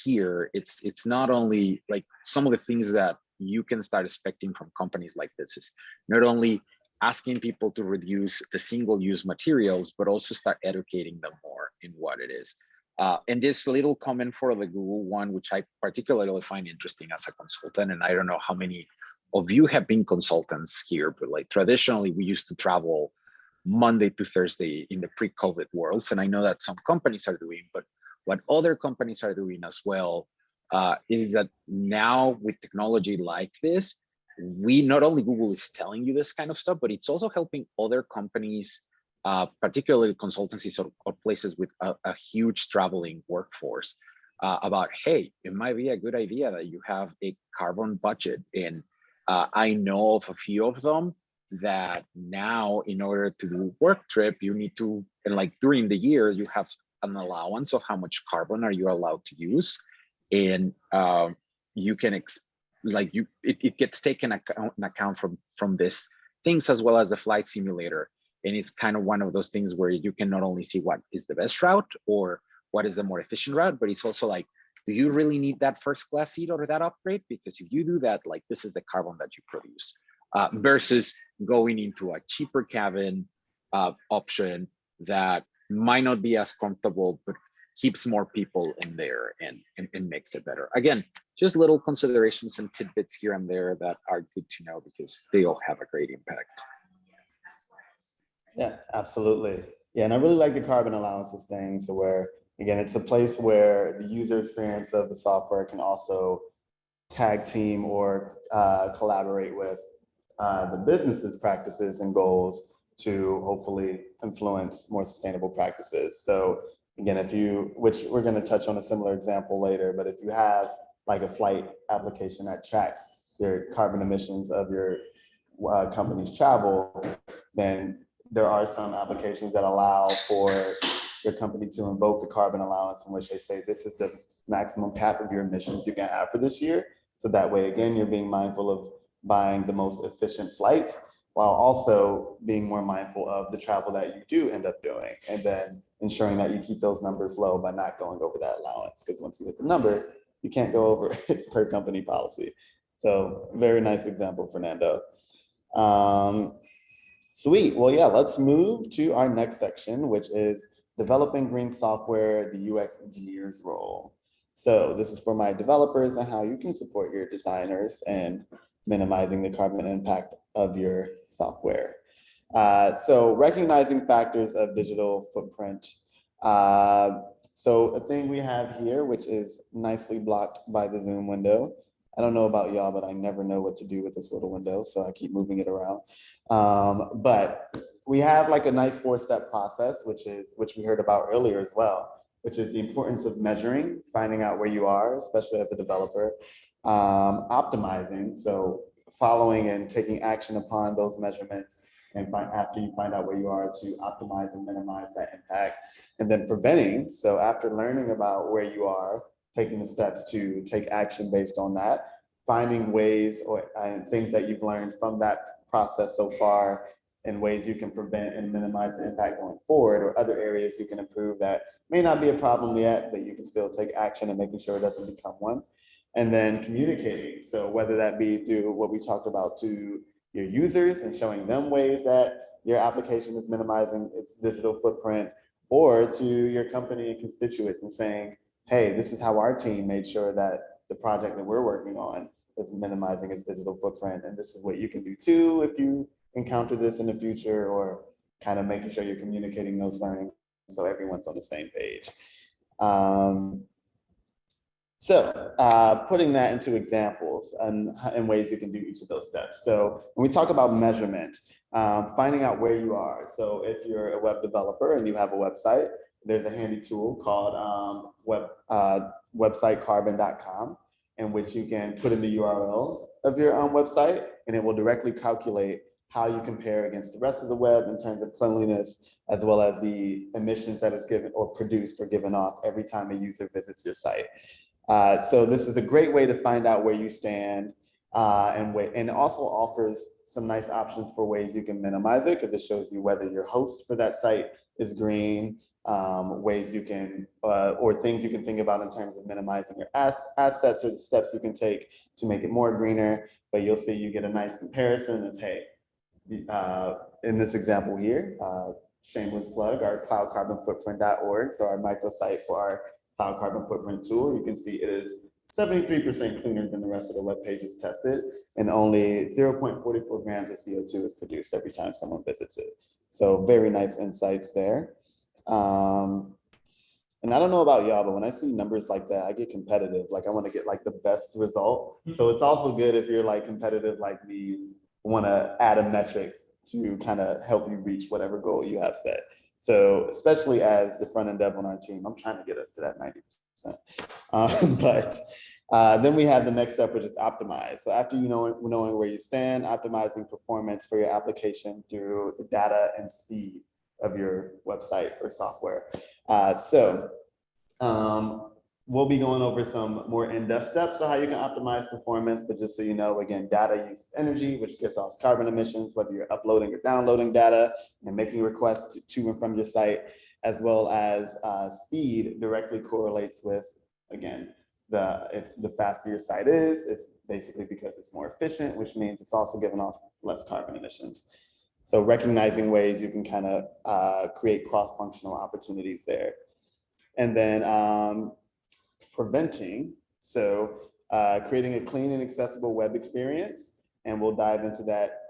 here, it's not only like some of the things that you can start expecting from companies like this is not only asking people to reduce the single-use materials, but also start educating them more in what it is. And this little comment for the Google one, which I particularly find interesting as a consultant, and I don't know how many of you have been consultants here, but like traditionally we used to travel Monday to Thursday in the pre-COVID worlds. And I know that some companies are doing, but what other companies are doing as well is that now with technology like this, we not only Google is telling you this kind of stuff, but it's also helping other companies, particularly consultancies or places with a huge traveling workforce about, hey, it might be a good idea that you have a carbon budget. And I know of a few of them that now in order to do work trip, you need to, and like during the year, you have an allowance of how much carbon are you allowed to use. And you can, it gets taken account from this things as well as the flight simulator. And it's kind of one of those things where you can not only see what is the best route or what is the more efficient route, but it's also like, do you really need that first class seat or that upgrade? Because if you do that, like this is the carbon that you produce versus going into a cheaper cabin option that might not be as comfortable, but keeps more people in there and makes it better. Again, just little considerations and tidbits here and there that are good to know because they all have a great impact. Yeah, absolutely. Yeah, and I really like the carbon allowances thing to where, again, it's a place where the user experience of the software can also tag team or collaborate with the business's practices and goals to hopefully influence more sustainable practices. So again, which we're going to touch on a similar example later, but if you have like a flight application that tracks your carbon emissions of your company's travel, then there are some applications that allow for your company to invoke a carbon allowance in which they say this is the maximum cap of your emissions you can have for this year. So that way, again, you're being mindful of buying the most efficient flights while also being more mindful of the travel that you do end up doing, and then ensuring that you keep those numbers low by not going over that allowance. Because once you hit the number, you can't go over it per company policy. So very nice example, Fernando. Sweet. Well, yeah, let's move to our next section, which is developing green software, the UX engineer's role. So this is for my developers and how you can support your designers and minimizing the carbon impact of your software. So recognizing factors of digital footprint. So a thing we have here, which is nicely blocked by the Zoom window. I don't know about y'all, but I never know what to do with this little window, so I keep moving it around. But we have like a nice 4-step process, which we heard about earlier as well. which is the importance of measuring, finding out where you are, especially as a developer, optimizing, so following and taking action upon those measurements, and after you find out where you are, to optimize and minimize that impact, and then preventing. So after learning about where you are, taking the steps to take action based on that, finding ways or things that you've learned from that process so far, and ways you can prevent and minimize the impact going forward, or other areas you can improve that may not be a problem yet, but you can still take action and making sure it doesn't become one. And then communicating. So whether that be through what we talked about to your users and showing them ways that your application is minimizing its digital footprint, or to your company and constituents and saying, hey, this is how our team made sure that the project that we're working on is minimizing its digital footprint. And this is what you can do too if you encounter this in the future, or kind of making sure you're communicating those learnings so everyone's on the same page. Putting that into examples and ways you can do each of those steps. So when we talk about measurement, finding out where you are. So if you're a web developer and you have a website, there's a handy tool called websitecarbon.com, in which you can put in the URL of your website, and it will directly calculate how you compare against the rest of the web in terms of cleanliness, as well as the emissions that is given or produced or given off every time a user visits your site. So this is a great way to find out where you stand, and also offers some nice options for ways you can minimize it, because it shows you whether your host for that site is green, ways you can, or things you can think about in terms of minimizing your assets, or the steps you can take to make it more greener. But you'll see you get a nice comparison of, hey, in this example here, shameless plug, our cloudcarbonfootprint.org, so our microsite for our cloud carbon footprint tool, you can see it is 73% cleaner than the rest of the web pages tested, and only 0.44 grams of CO2 is produced every time someone visits it. So very nice insights there. And I don't know about y'all, but when I see numbers like that, I get competitive. Like I want to get like the best result. So it's also good if you're like competitive like me, want to add a metric to kind of help you reach whatever goal you have set. So especially as the front end dev on our team, I'm trying to get us to that 90%. Then we have the next step, which is optimize. So after knowing where you stand, optimizing performance for your application through the data and speed of your website or software. We'll be going over some more in-depth steps on how you can optimize performance, but just so you know, again, data uses energy, which gives off carbon emissions, whether you're uploading or downloading data and making requests to and from your site, as well as speed directly correlates with, again, if the faster your site is, it's basically because it's more efficient, which means it's also giving off less carbon emissions. So recognizing ways you can kind of create cross-functional opportunities there. And then preventing, so creating a clean and accessible web experience, and we'll dive into that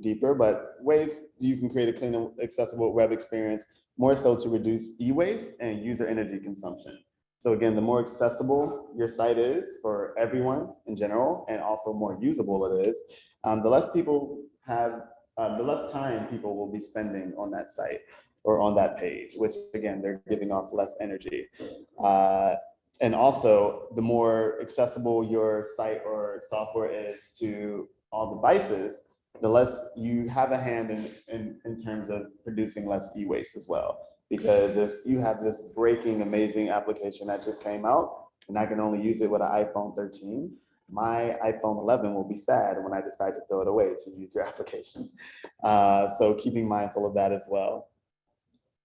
deeper, but ways you can create a clean and accessible web experience, more so to reduce e-waste and user energy consumption. So again, the more accessible your site is for everyone in general, and also more usable it is, the less people have, the less time people will be spending on that site or on that page, which again, they're giving off less energy. And also, the more accessible your site or software is to all devices, the less you have a hand in terms of producing less e-waste as well. Because if you have this breaking, amazing application that just came out, and I can only use it with an iPhone 13, my iPhone 11 will be sad when I decide to throw it away to use your application. So keeping mindful of that as well.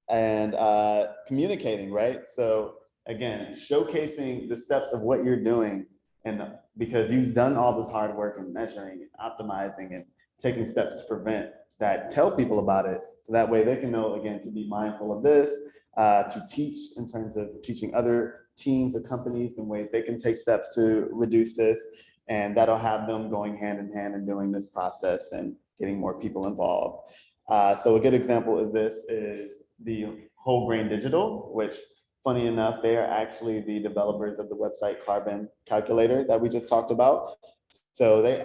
And communicating, right? So again, showcasing the steps of what you're doing, and because you've done all this hard work in measuring and optimizing and taking steps to prevent that, tell people about it. So that way they can know, again, to be mindful of this, to teach in terms of teaching other teams or companies in ways they can take steps to reduce this. And that'll have them going hand in hand and doing this process and getting more people involved. So a good example is the Whole Grain Digital, which, funny enough, they are actually the developers of the website Carbon Calculator that we just talked about. So they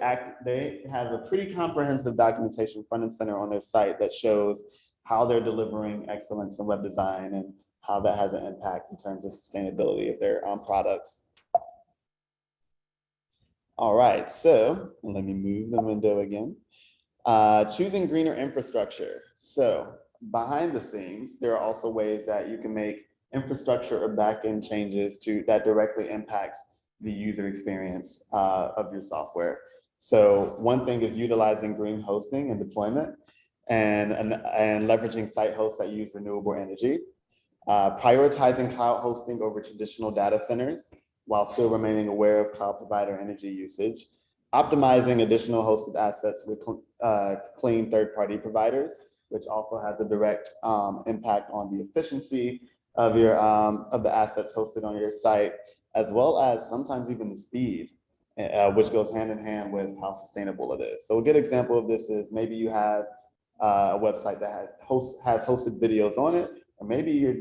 have a pretty comprehensive documentation front and center on their site that shows how they're delivering excellence in web design and how that has an impact in terms of sustainability of their products. All right, so let me move the window again. Choosing greener infrastructure. So behind the scenes, there are also ways that you can make infrastructure or backend changes that directly impacts the user experience of your software. So one thing is utilizing green hosting and deployment and leveraging site hosts that use renewable energy. Prioritizing cloud hosting over traditional data centers while still remaining aware of cloud provider energy usage. Optimizing additional hosted assets with clean third-party providers, which also has a direct impact on the efficiency of the assets hosted on your site, as well as sometimes even the speed, which goes hand in hand with how sustainable it is. So a good example of this is maybe you have a website that has hosted videos on it, or maybe you're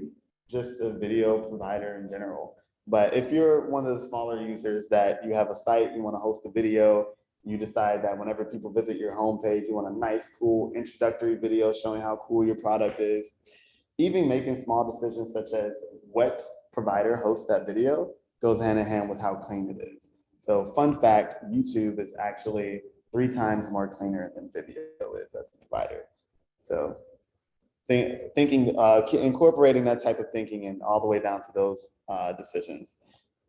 just a video provider in general. But if you're one of the smaller users that you have a site, you want to host a video, you decide that whenever people visit your homepage, you want a nice, cool introductory video showing how cool your product is. Even making small decisions such as what provider hosts that video goes hand in hand with how clean it is. So fun fact, YouTube is actually 3 times more cleaner than video is as a provider. So incorporating that type of thinking in all the way down to those decisions,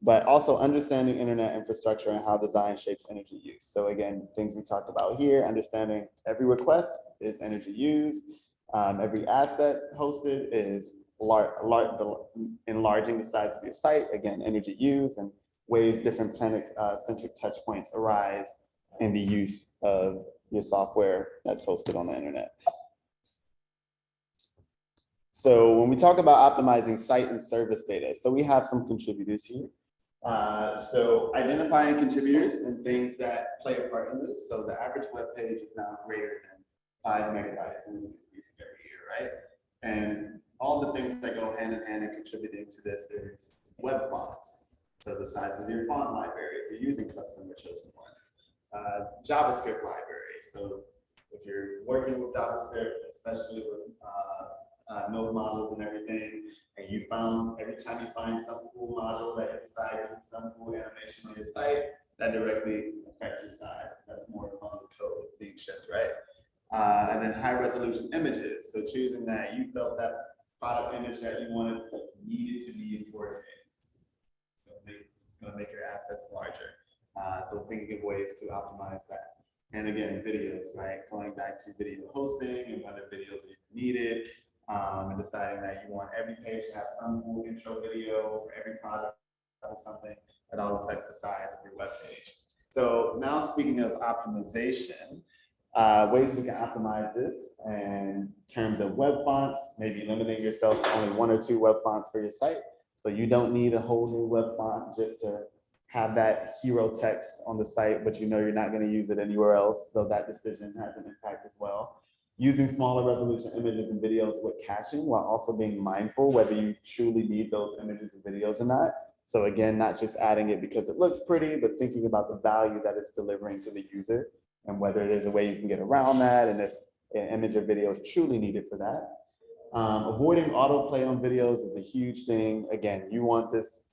but also understanding internet infrastructure and how design shapes energy use. So again, things we talked about here, understanding every request is energy used, every asset hosted is enlarging the size of your site, again, energy used, and ways different planet-centric touch points arise in the use of your software that's hosted on the internet. So when we talk about optimizing site and service data, so we have some contributors here. So identifying contributors and things that play a part in this. So the average web page is now greater than 5 megabytes and it's increasing every year, right? And all the things that go hand in hand in contributing to this is web fonts. So the size of your font library, if you're using custom or chosen ones. JavaScript library. So if you're working with JavaScript, especially with node models and everything, and you found every time you find some cool module that you decide to do some cool animation on your site, that directly affects your size. That's more on the code being shipped, right? And then high resolution images. So choosing that you felt that product image that you wanted needed to be in 4K. So it's going to make your assets larger. So thinking of ways to optimize that. And again, videos, right? Going back to video hosting and whether videos are needed. And deciding that you want every page to have some cool intro video for every product or something that all affects the size of your web page. So now speaking of optimization, ways we can optimize this in terms of web fonts, maybe limiting yourself to only 1 or 2 web fonts for your site. So you don't need a whole new web font just to have that hero text on the site, but you know you're not going to use it anywhere else. So that decision has an impact as well. Using smaller resolution images and videos with caching while also being mindful whether you truly need those images and videos or not. So again, not just adding it because it looks pretty, but thinking about the value that it's delivering to the user and whether there's a way you can get around that and if an image or video is truly needed for that. Avoiding autoplay on videos is a huge thing. Again, you want this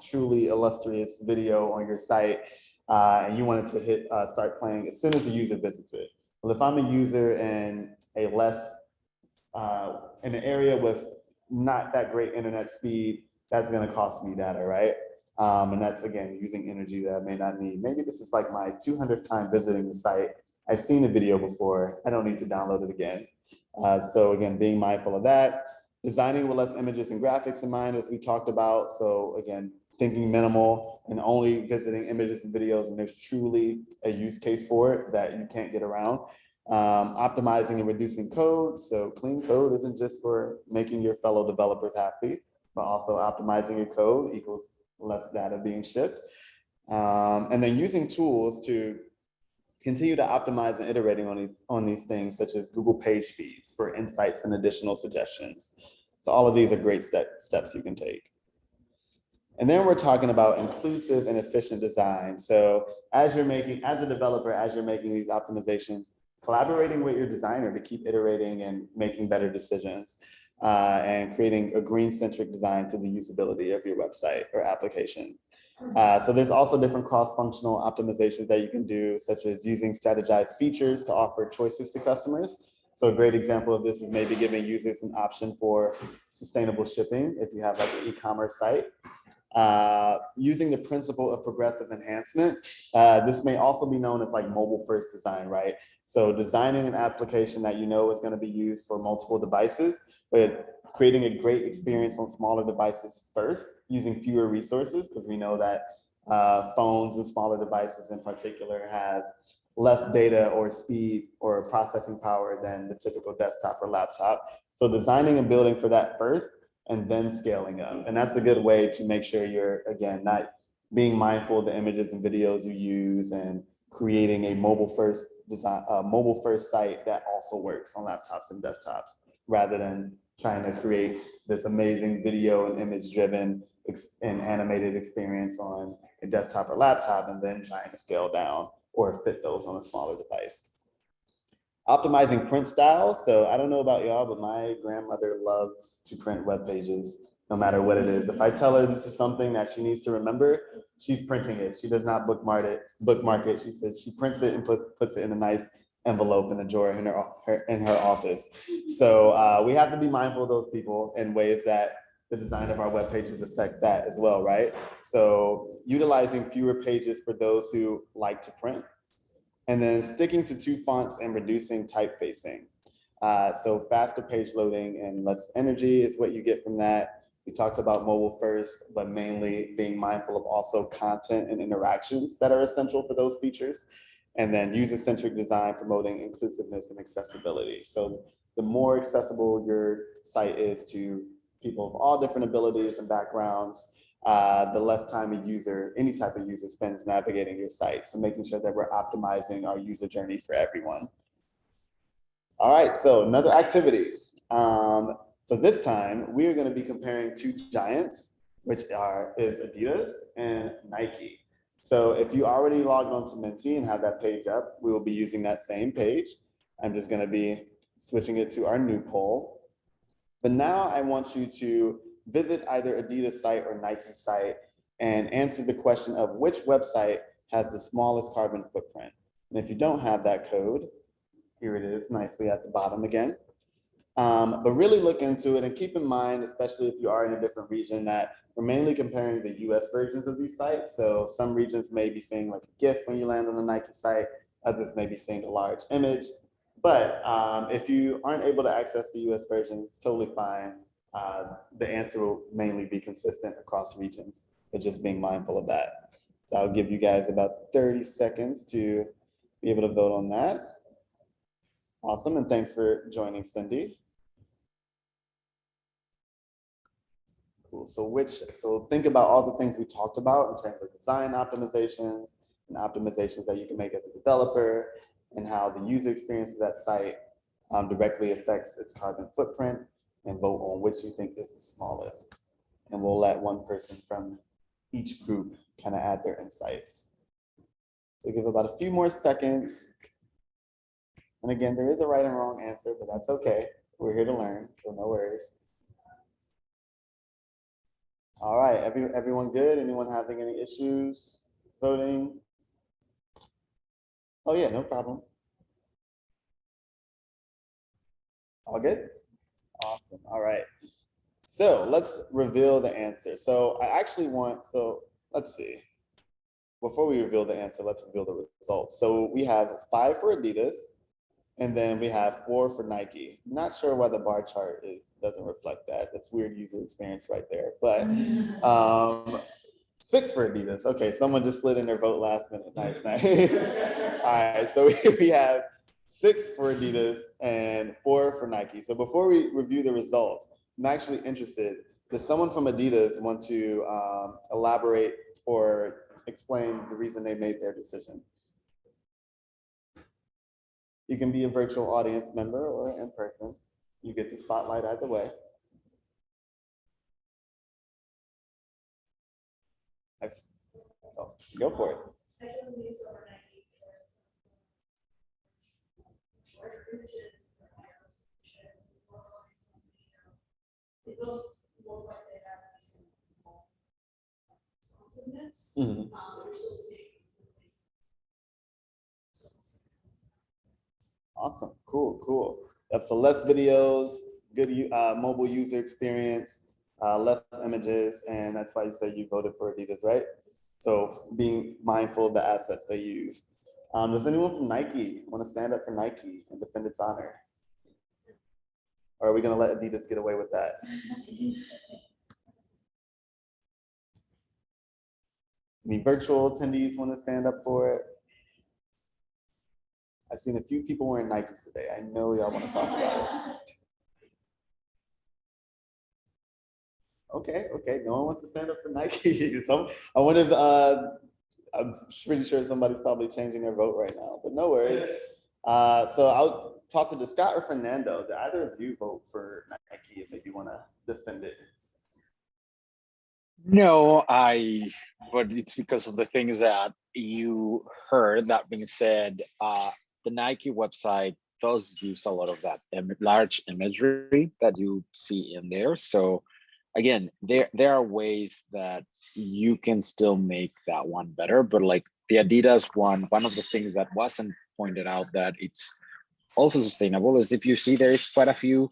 truly illustrious video on your site and you want it to start playing as soon as the user visits it. Well, if I'm a user in in an area with not that great internet speed, that's going to cost me data, right? And that's, again, using energy that I may not need. Maybe this is like my 200th time visiting the site. I've seen the video before. I don't need to download it again. So again, being mindful of that. Designing with less images and graphics in mind, as we talked about. So again, thinking minimal and only visiting images and videos when there's truly a use case for it that you can't get around. Optimizing and reducing code. So clean code isn't just for making your fellow developers happy, but also optimizing your code equals less data being shipped. And then using tools to continue to optimize and iterating on these things, such as Google page feeds for insights and additional suggestions. So all of these are great steps you can take. And then we're talking about inclusive and efficient design. So as a developer, as you're making these optimizations, collaborating with your designer to keep iterating and making better decisions. and creating a green-centric design to the usability of your website or application. So there's also different cross-functional optimizations that you can do, such as using strategized features to offer choices to customers. So a great example of this is maybe giving users an option for sustainable shipping if you have like an e-commerce site. Using the principle of progressive enhancement. This may also be known as like mobile first design, right? So designing an application that you know is going to be used for multiple devices, but creating a great experience on smaller devices first, using fewer resources, because we know that phones and smaller devices in particular have less data or speed or processing power than the typical desktop or laptop. So designing and building for that first, and then scaling up. And that's a good way to make sure you're, again, not being mindful of the images and videos you use and creating a mobile first design, mobile first site that also works on laptops and desktops, rather than trying to create this amazing video and image driven and animated experience on a desktop or laptop and then trying to scale down or fit those on a smaller device. Optimizing print style. So I don't know about y'all, but my grandmother loves to print web pages, no matter what it is. If I tell her this is something that she needs to remember, she's printing it. She does not bookmark it. She says she prints it and puts it in a nice envelope in a drawer in her office. So we have to be mindful of those people in ways that the design of our web pages affect that as well, right? So utilizing fewer pages for those who like to print. And then sticking to 2 fonts and reducing typefacing. So faster page loading and less energy is what you get from that. We talked about mobile first, but mainly being mindful of also content and interactions that are essential for those features. And then user-centric design, promoting inclusiveness and accessibility. So the more accessible your site is to people of all different abilities and backgrounds, the less time any type of user spends navigating your site. So making sure that we're optimizing our user journey for everyone. All right, so another activity. So this time we are going to be comparing 2 giants, which is Adidas and Nike. So if you already logged onto Menti and have that page up, we will be using that same page. I'm just going to be switching it to our new poll. But now I want you to visit either Adidas site or Nike site and answer the question of which website has the smallest carbon footprint. And if you don't have that code, here it is nicely at the bottom again. But really look into it and keep in mind, especially if you are in a different region, that we're mainly comparing the US versions of these sites. So some regions may be seeing like a GIF when you land on the Nike site, others may be seeing a large image. But if you aren't able to access the US version, it's totally fine. The answer will mainly be consistent across regions, but just being mindful of that. So I'll give you guys about 30 seconds to be able to vote on that. Awesome, and thanks for joining, Cindy. Cool, so think about all the things we talked about in terms of design optimizations and optimizations that you can make as a developer, and how the user experience of that site directly affects its carbon footprint, and vote on which you think is the smallest. And we'll let one person from each group kind of add their insights. So give about a few more seconds. And again, there is a right and wrong answer, but that's okay. We're here to learn, so no worries. All right, everyone good? Anyone having any issues voting? Oh yeah, no problem. All good? Awesome, all right. So let's reveal the answer. So I actually let's see. Before we reveal the answer, let's reveal the results. So we have 5 for Adidas, and then we have 4 for Nike. Not sure why the bar chart doesn't reflect that. That's weird user experience right there. But 6 for Adidas. Okay, someone just slid in their vote last minute. Nice. All right, so we have 6 for Adidas and 4 for Nike. So before we review the results, I'm actually interested. Does someone from Adidas want to elaborate or explain the reason they made their decision? You can be a virtual audience member or in person. You get the spotlight either way. Oh, go for it. I chose these over Nike because larger images, the higher resolution, more lines on the Mhm. But you're still seeing. Awesome, cool. Yep, so less videos, good mobile user experience, less images, and that's why you say you voted for Adidas, right? So being mindful of the assets they use. Does anyone from Nike want to stand up for Nike and defend its honor? Or are we gonna let Adidas get away with that? Any virtual attendees want to stand up for it? I've seen a few people wearing Nikes today. I know y'all want to talk about it. Okay, no one wants to stand up for Nike. I wonder if I'm pretty sure somebody's probably changing their vote right now, but no worries. So I'll toss it to Scott or Fernando. Do either of you vote for Nike if maybe want to defend it? No, but it's because of the things that you heard. That being said, the Nike website does use a lot of that large imagery that you see in there. So again, there are ways that you can still make that one better. But like the Adidas one of the things that wasn't pointed out that it's also sustainable is if you see there is quite a few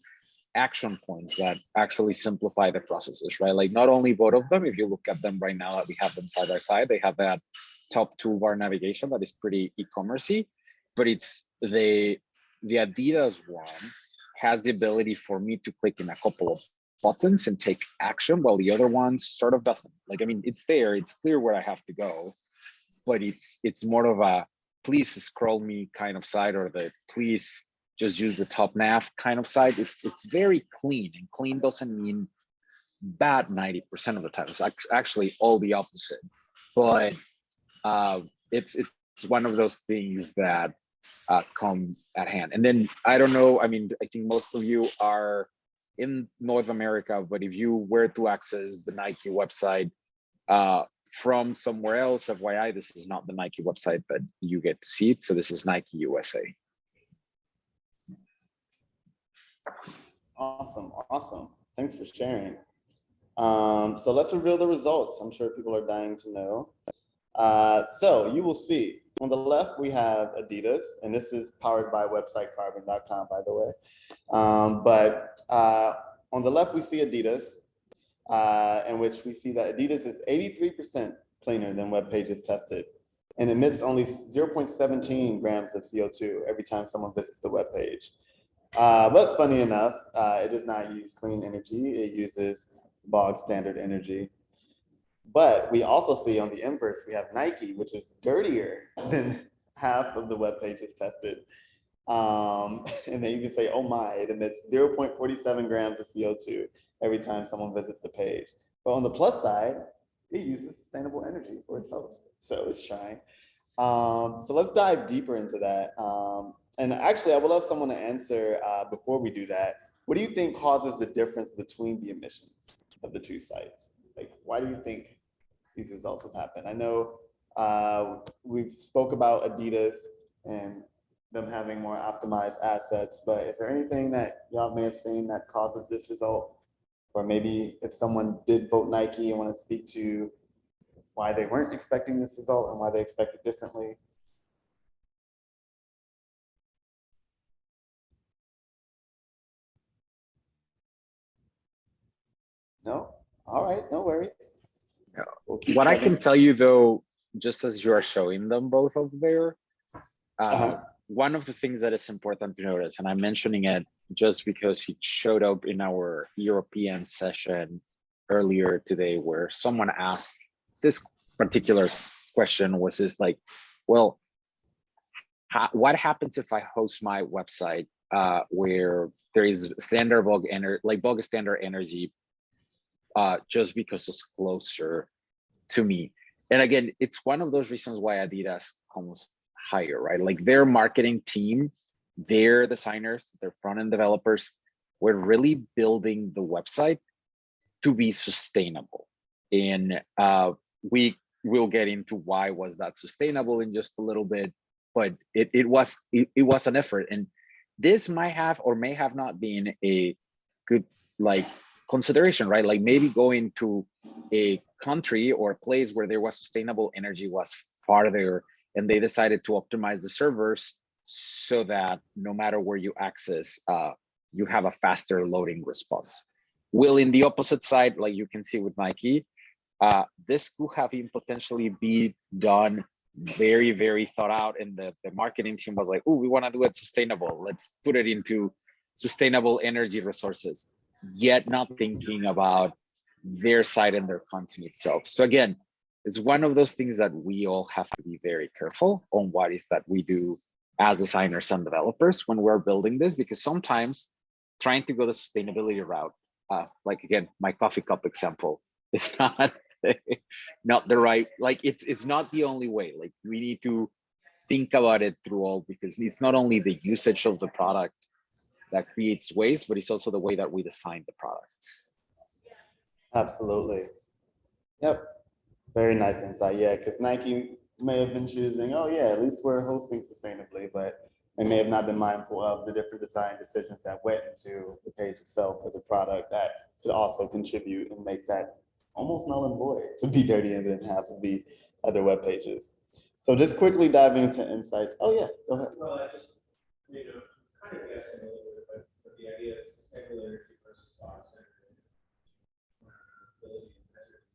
action points that actually simplify the processes, right? Like not only both of them, if you look at them right now that we have them side by side, they have that top toolbar navigation that is pretty e-commercey, but it's the Adidas one has the ability for me to click in a couple of buttons and take action, while the other one sort of doesn't. Like, I mean, it's there, it's clear where I have to go, but it's more of a please scroll me kind of side, or the please just use the top nav kind of side. It's very clean, and clean doesn't mean bad 90% of the time. It's actually all the opposite. But it's one of those things that come at hand. And then I don't know. I mean, I think most of you are in North America, but if you were to access the Nike website from somewhere else, FYI, this is not the Nike website that you get to see it. So this is Nike USA. Awesome. Thanks for sharing. So let's reveal the results. I'm sure people are dying to know. So you will see on the left, we have Adidas, and this is powered by websitecarbon.com, by the way. But on the left, we see Adidas, in which we see that Adidas is 83% cleaner than web pages tested and emits only 0.17 grams of CO2 every time someone visits the web page. But funny enough, it does not use clean energy. It uses bog standard energy. But we also see on the inverse, we have Nike, which is dirtier than half of the web pages tested. And then you can say, oh my, it emits 0.47 grams of CO2 every time someone visits the page. But on the plus side, it uses sustainable energy for its host. So it's trying. So let's dive deeper into that. And actually, I would love someone to answer before we do that. What do you think causes the difference between the emissions of the two sites? Like, why do you think these results have happened? I know we've spoke about Adidas and them having more optimized assets, but is there anything that y'all may have seen that causes this result? Or maybe if someone did vote Nike and want to speak to why they weren't expecting this result and why they expect it differently. No? All right, no worries. We'll What I can chugging. tell you though, just as you are showing them both over there, one of the things that is important to notice, and I'm mentioning it just because it showed up in our European session earlier today, where someone asked this particular question, was this like, well, what happens if I host my website where there is standard bog standard energy just because it's closer to me? And again, it's one of those reasons why Adidas comes higher, right? Like their marketing team, their designers, their front-end developers were really building the website to be sustainable. And we will get into why was that sustainable in just a little bit, but it was an effort. And this might have or may have not been a good like consideration, right? Like maybe going to a country or place where there was sustainable energy was farther, and they decided to optimize the servers so that no matter where you access, you have a faster loading response. Will in the opposite side, like you can see with Nike, this could have been potentially be done very, very thought out, and the marketing team was like, oh, we want to do it sustainable. Let's put it into sustainable energy resources, yet not thinking about their side and their content itself. So again, it's one of those things that we all have to be very careful on what is that we do as designers and developers when we're building this, because sometimes trying to go the sustainability route, like again, my coffee cup example, is not the right, like it's not the only way. Like we need to think about it through all, because it's not only the usage of the product that creates waste, but it's also the way that we design the products. Absolutely. Yep. Very nice insight. Yeah, because Nike may have been choosing, oh yeah, at least we're hosting sustainably, but they may have not been mindful of the different design decisions that went into the page itself or the product that could also contribute and make that almost null and void to be dirtier than half of the other web pages. So just quickly diving into insights. Oh yeah, go ahead. Well, I just, kind of guessing a little bit, but the idea of sustainable energy versus box energy, ability to measure,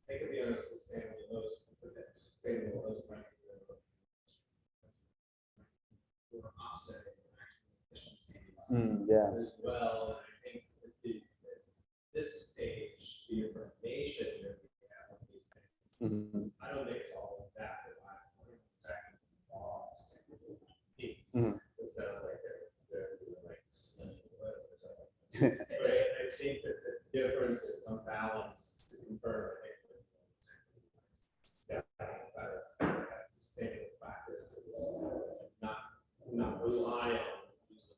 they could be on a sustainable host, but that sustainable host might be or offsetting actual efficiencies Yeah. as well. And I think that this stage, the information that we have on these things, I don't think it's all that reliable. It's actually logs and it sounds like they're doing like slim or something. But I think that the difference is on balance to confirm. Sustainable practices, not rely on using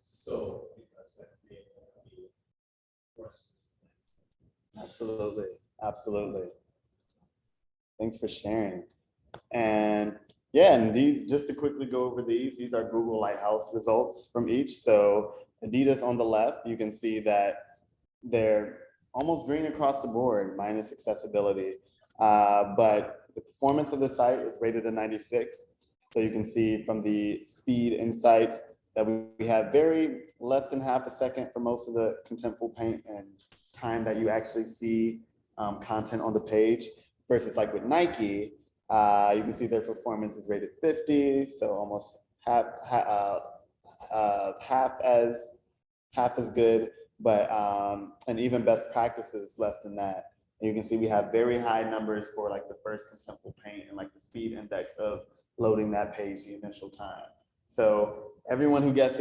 so because that may be worse. Absolutely. Absolutely. Thanks for sharing. And yeah, and these, just to quickly go over these are Google Lighthouse results from each. So Adidas on the left, you can see that they're almost green across the board, minus accessibility. But the performance of the site is rated a 96. So you can see from the speed insights that we have very less than half a second for most of the contentful paint and time that you actually see content on the page, versus like with Nike, you can see their performance is rated 50, so almost half as good, but and even best practices less than that. And you can see we have very high numbers for like the first contentful paint and like the speed index of loading that page the initial time. So everyone who guessed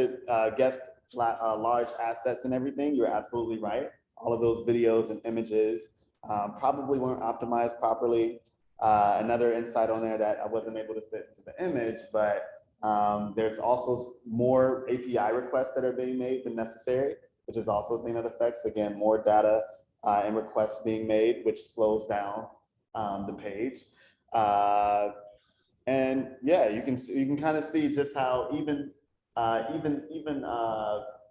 large assets and everything, you're absolutely right. All of those videos and images probably weren't optimized properly. Another insight on there that I wasn't able to fit into the image, but there's also more API requests that are being made than necessary, which is also a thing that affects, again, more data and requests being made, which slows down the page. And yeah, you can kind of see just how even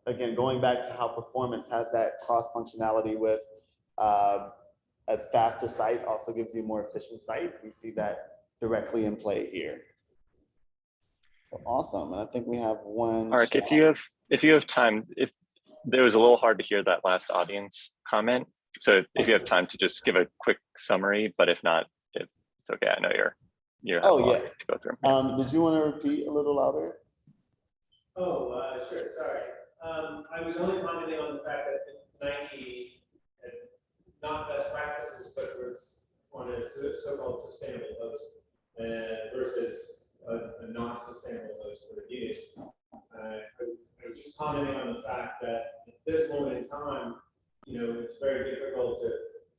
again, going back to how performance has that cross functionality with as faster site also gives you more efficient site. We see that directly in play here. So awesome. And I think we have one. Mark, if you have time, if there was a little hard to hear that last audience comment. So if you have time to just give a quick summary, but if not, it's okay. I know you have a lot to go through. Did you want to repeat a little louder? Oh, sure. Sorry. I was only commenting on the fact that Nike had not best practices, but was on a so-called sustainable host versus a non-sustainable host for Adidas. I was just commenting on the fact that at this moment in time, it's very difficult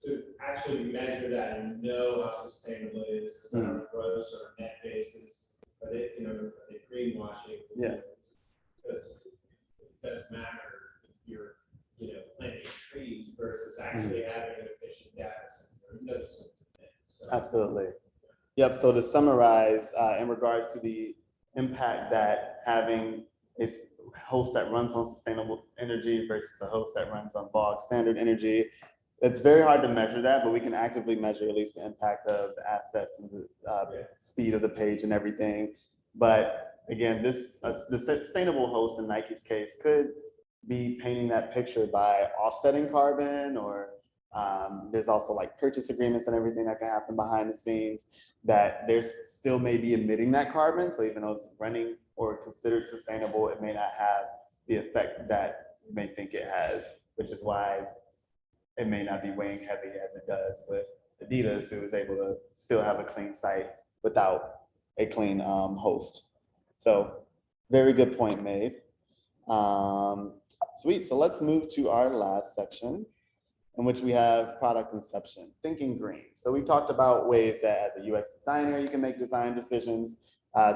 to actually measure that and know how sustainable it is on a gross or a net basis. But the greenwashing, because it does matter if you're, planting trees versus actually having an efficient data center. Those sorts of things. So, Absolutely. Yep. So to summarize, in regards to the impact that having a host that runs on sustainable energy versus a host that runs on bog standard energy, It's very hard to measure that, but we can actively measure at least the impact of the assets and the speed of the page and everything. But again, the sustainable host in Nike's case could be painting that picture by offsetting carbon, or there's also like purchase agreements and everything that can happen behind the scenes that there's still may be emitting that carbon. So even though it's running or considered sustainable, it may not have the effect that you may think it has, which is why it may not be weighing heavy as it does with Adidas, who is able to still have a clean site without a clean host. So very good point made. Sweet, so let's move to our last section, in which we have product inception, thinking green. So we talked about ways that as a UX designer, you can make design decisions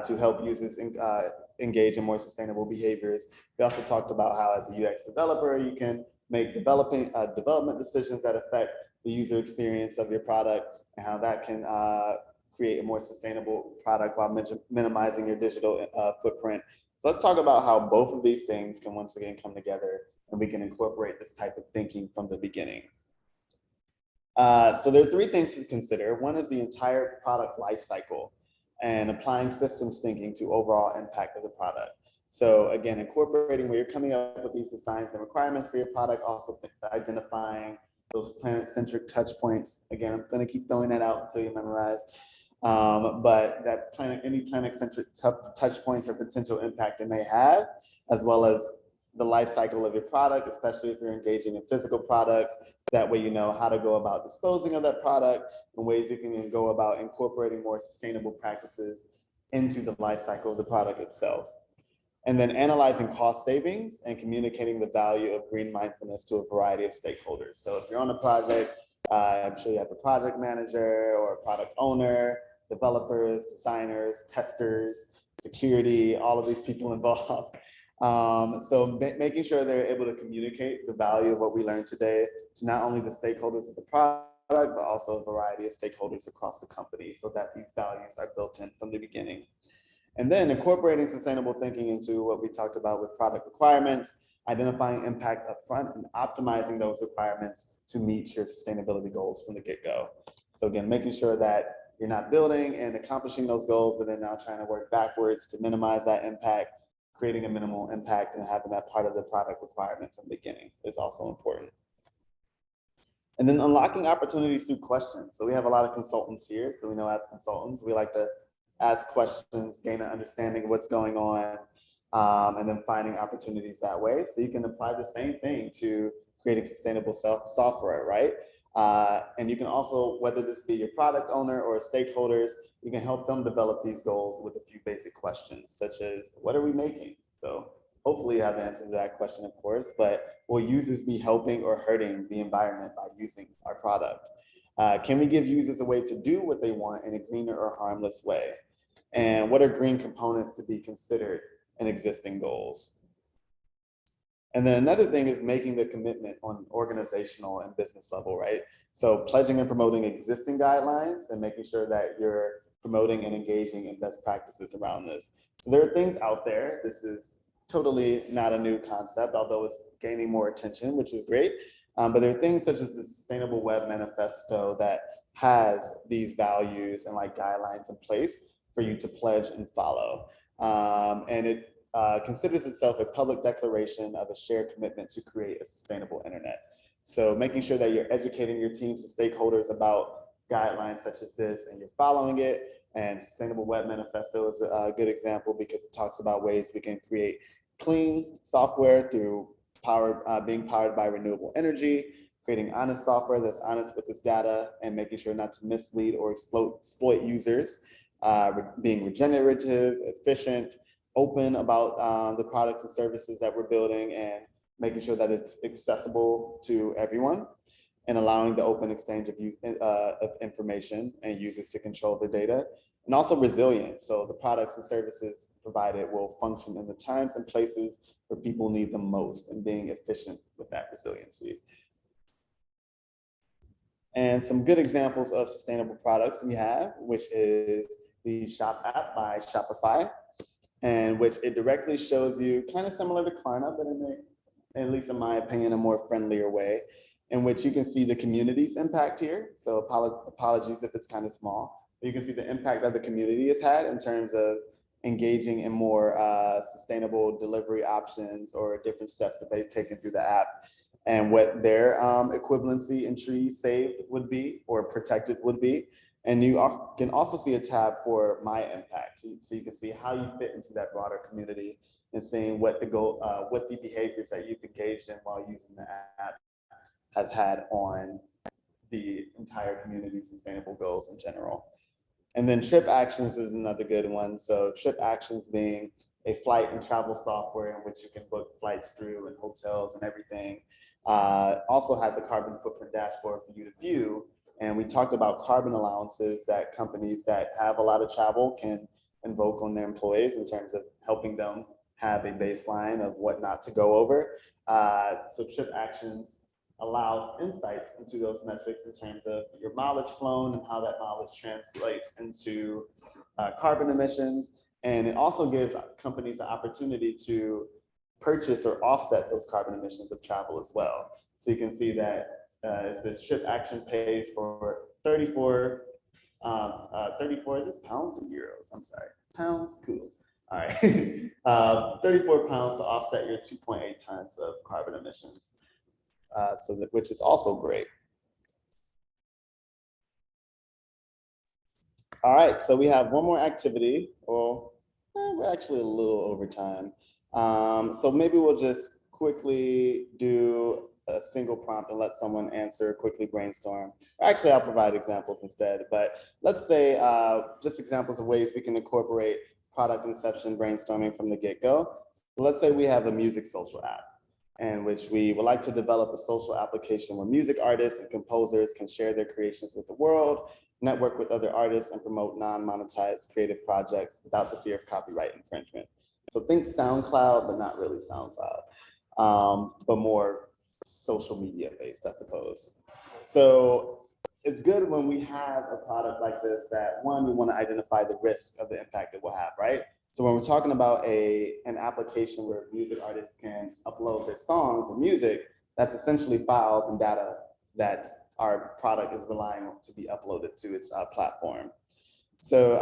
to help users engage in more sustainable behaviors. We also talked about how as a UX developer, you can make development decisions that affect the user experience of your product, and how that can create a more sustainable product while minimizing your digital footprint. So let's talk about how both of these things can once again come together, and we can incorporate this type of thinking from the beginning. So there are three things to consider. One is the entire product life cycle and applying systems thinking to overall impact of the product. So again, incorporating where you're coming up with these designs and requirements for your product, also identifying those planet-centric touch points. Again, I'm gonna keep throwing that out until you memorize. But that any planet-centric touch points or potential impact it may have, as well as the life cycle of your product, especially if you're engaging in physical products. So that way you know how to go about disposing of that product, and ways you can go about incorporating more sustainable practices into the life cycle of the product itself. And then analyzing cost savings and communicating the value of green mindfulness to a variety of stakeholders. So if you're on a project, I'm sure you have a project manager or a product owner, developers, designers, testers, security, all of these people involved. So making sure they're able to communicate the value of what we learned today to not only the stakeholders of the product, but also a variety of stakeholders across the company, so that these values are built in from the beginning. And then incorporating sustainable thinking into what we talked about with product requirements, identifying impact upfront and optimizing those requirements to meet your sustainability goals from the get-go. So again, making sure that you're not building and accomplishing those goals, but then now trying to work backwards to minimize that impact, creating a minimal impact, and having that part of the product requirement from the beginning is also important. And then unlocking opportunities through questions. So we have a lot of consultants here. So we know as consultants, we like to ask questions, gain an understanding of what's going on, and then finding opportunities that way. So you can apply the same thing to creating sustainable software, right? And you can also, whether this be your product owner or stakeholders, you can help them develop these goals with a few basic questions, such as, what are we making? So hopefully you have the answer to that question, of course, but will users be helping or hurting the environment by using our product? Can we give users a way to do what they want in a greener or harmless way? And what are green components to be considered in existing goals? And then another thing is making the commitment on organizational and business level, right? So pledging and promoting existing guidelines and making sure that you're promoting and engaging in best practices around this. So there are things out there. This is totally not a new concept, although it's gaining more attention, which is great. But there are things such as the Sustainable Web Manifesto that has these values and like guidelines in place for you to pledge and follow. And it considers itself a public declaration of a shared commitment to create a sustainable internet. So making sure that you're educating your teams and stakeholders about guidelines such as this, and you're following it. And Sustainable Web Manifesto is a good example because it talks about ways we can create clean software through being powered by renewable energy, creating honest software that's honest with its data, and making sure not to mislead or exploit users, being regenerative, efficient, open about the products and services that we're building, and making sure that it's accessible to everyone, and allowing the open exchange of information and users to control the data, and also resilient. So the products and services provided will function in the times and places where people need them most, and being efficient with that resiliency. And some good examples of sustainable products we have, which is the Shop app by Shopify, and which it directly shows you, kind of similar to Klarna, but in at least in my opinion, a more friendlier way, in which you can see the community's impact here. So apologies if it's kind of small, but you can see the impact that the community has had in terms of engaging in more sustainable delivery options or different steps that they've taken through the app, and what their equivalency in trees saved would be or protected would be. And you can also see a tab for my impact. So you can see how you fit into that broader community and seeing what the what the behaviors that you've engaged in while using the app has had on the entire community's sustainable goals in general. And then Trip Actions is another good one. So Trip Actions being a flight and travel software in which you can book flights through and hotels and everything. Also has a carbon footprint dashboard for you to view. And we talked about carbon allowances that companies that have a lot of travel can invoke on their employees in terms of helping them have a baseline of what not to go over. So Trip Actions allows insights into those metrics in terms of your mileage flown and how that mileage translates into carbon emissions. And it also gives companies the opportunity to purchase or offset those carbon emissions of travel as well. So you can see that it says Trip Action pays for 34, is this pounds or euros? I'm sorry, pounds, cool. All right, 34 pounds to offset your 2.8 tons of carbon emissions. Which is also great. All right, so we have one more activity. Well, we're actually a little over time. So maybe we'll just quickly do a single prompt and let someone answer, quickly brainstorm. Actually, I'll provide examples instead, but let's say just examples of ways we can incorporate product inception brainstorming from the get-go. So let's say we have a music social app, in which we would like to develop a social application where music artists and composers can share their creations with the world, network with other artists, and promote non-monetized creative projects without the fear of copyright infringement. So think SoundCloud, but not really SoundCloud, but more social media based, I suppose. So it's good when we have a product like this that, one, we want to identify the risk of the impact it will have, right? So when we're talking about an application where music artists can upload their songs and music, that's essentially files and data that our product is relying on to be uploaded to its platform. So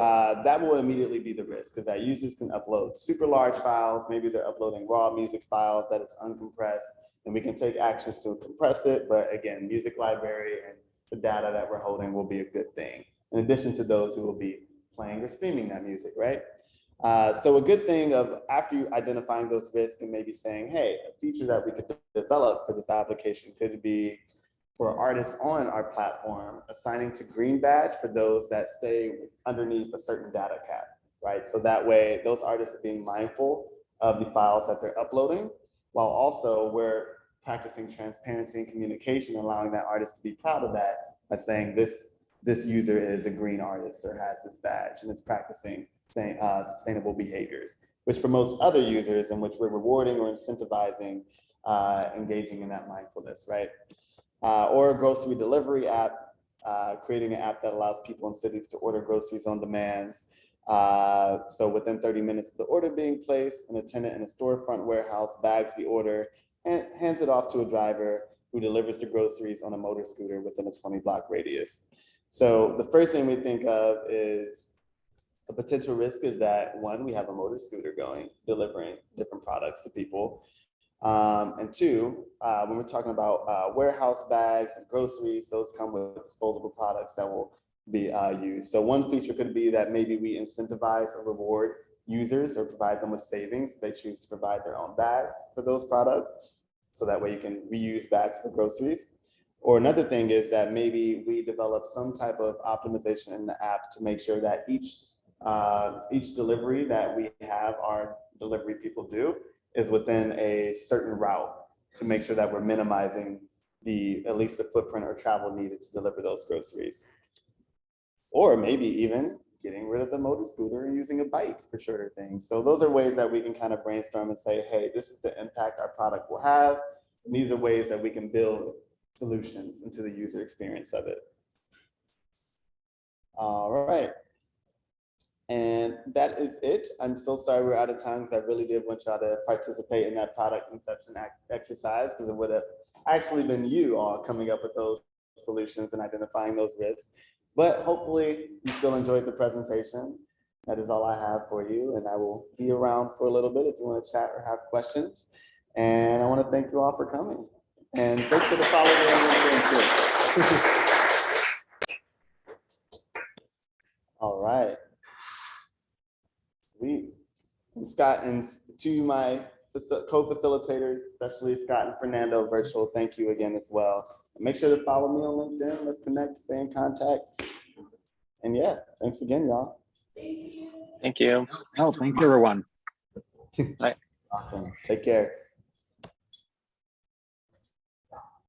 that will immediately be the risk, because that users can upload super large files. Maybe they're uploading raw music files that is uncompressed, and we can take actions to compress it. But again, music library and the data that we're holding will be a good thing, in addition to those who will be playing or streaming that music, right? So a good thing of, after you identifying those risks and maybe saying, hey, a feature that we could develop for this application could be for artists on our platform, assigning to green badge for those that stay underneath a certain data cap, right? So that way those artists are being mindful of the files that they're uploading, while also we're practicing transparency and communication, allowing that artist to be proud of that by saying this user is a green artist or has this badge and is practicing sustainable behaviors, which promotes other users in which we're rewarding or incentivizing engaging in that mindfulness, right? Or a grocery delivery app, creating an app that allows people in cities to order groceries on demand. So within 30 minutes of the order being placed, an attendant in a storefront warehouse bags the order and hands it off to a driver who delivers the groceries on a motor scooter within a 20-block radius. So the first thing we think of is a potential risk is that, one, we have a motor scooter delivering different products to people. And two, when we're talking about warehouse bags and groceries, those come with disposable products that will be used. So one feature could be that maybe we incentivize or reward users or provide them with savings if they choose to provide their own bags for those products. So that way you can reuse bags for groceries. Or another thing is that maybe we develop some type of optimization in the app to make sure that each delivery that we have our delivery people do is within a certain route, to make sure that we're minimizing at least the footprint or travel needed to deliver those groceries. Or maybe even getting rid of the motor scooter and using a bike for shorter things. So those are ways that we can kind of brainstorm and say, hey, this is the impact our product will have. And these are ways that we can build solutions into the user experience of it. All right. And that is it. I'm so sorry we're out of time because I really did want y'all to participate in that product inception exercise because it would have actually been you all coming up with those solutions and identifying those risks. But hopefully you still enjoyed the presentation. That is all I have for you. And I will be around for a little bit if you want to chat or have questions. And I want to thank you all for coming. And thanks for the follow me on LinkedIn too. All right. And Scott, and to my co-facilitators, especially Scott and Fernando virtual, thank you again as well. Make sure to follow me on LinkedIn. Let's connect, stay in contact. And yeah, thanks again, y'all. Thank you. Oh, thank you, everyone. Awesome. Take care.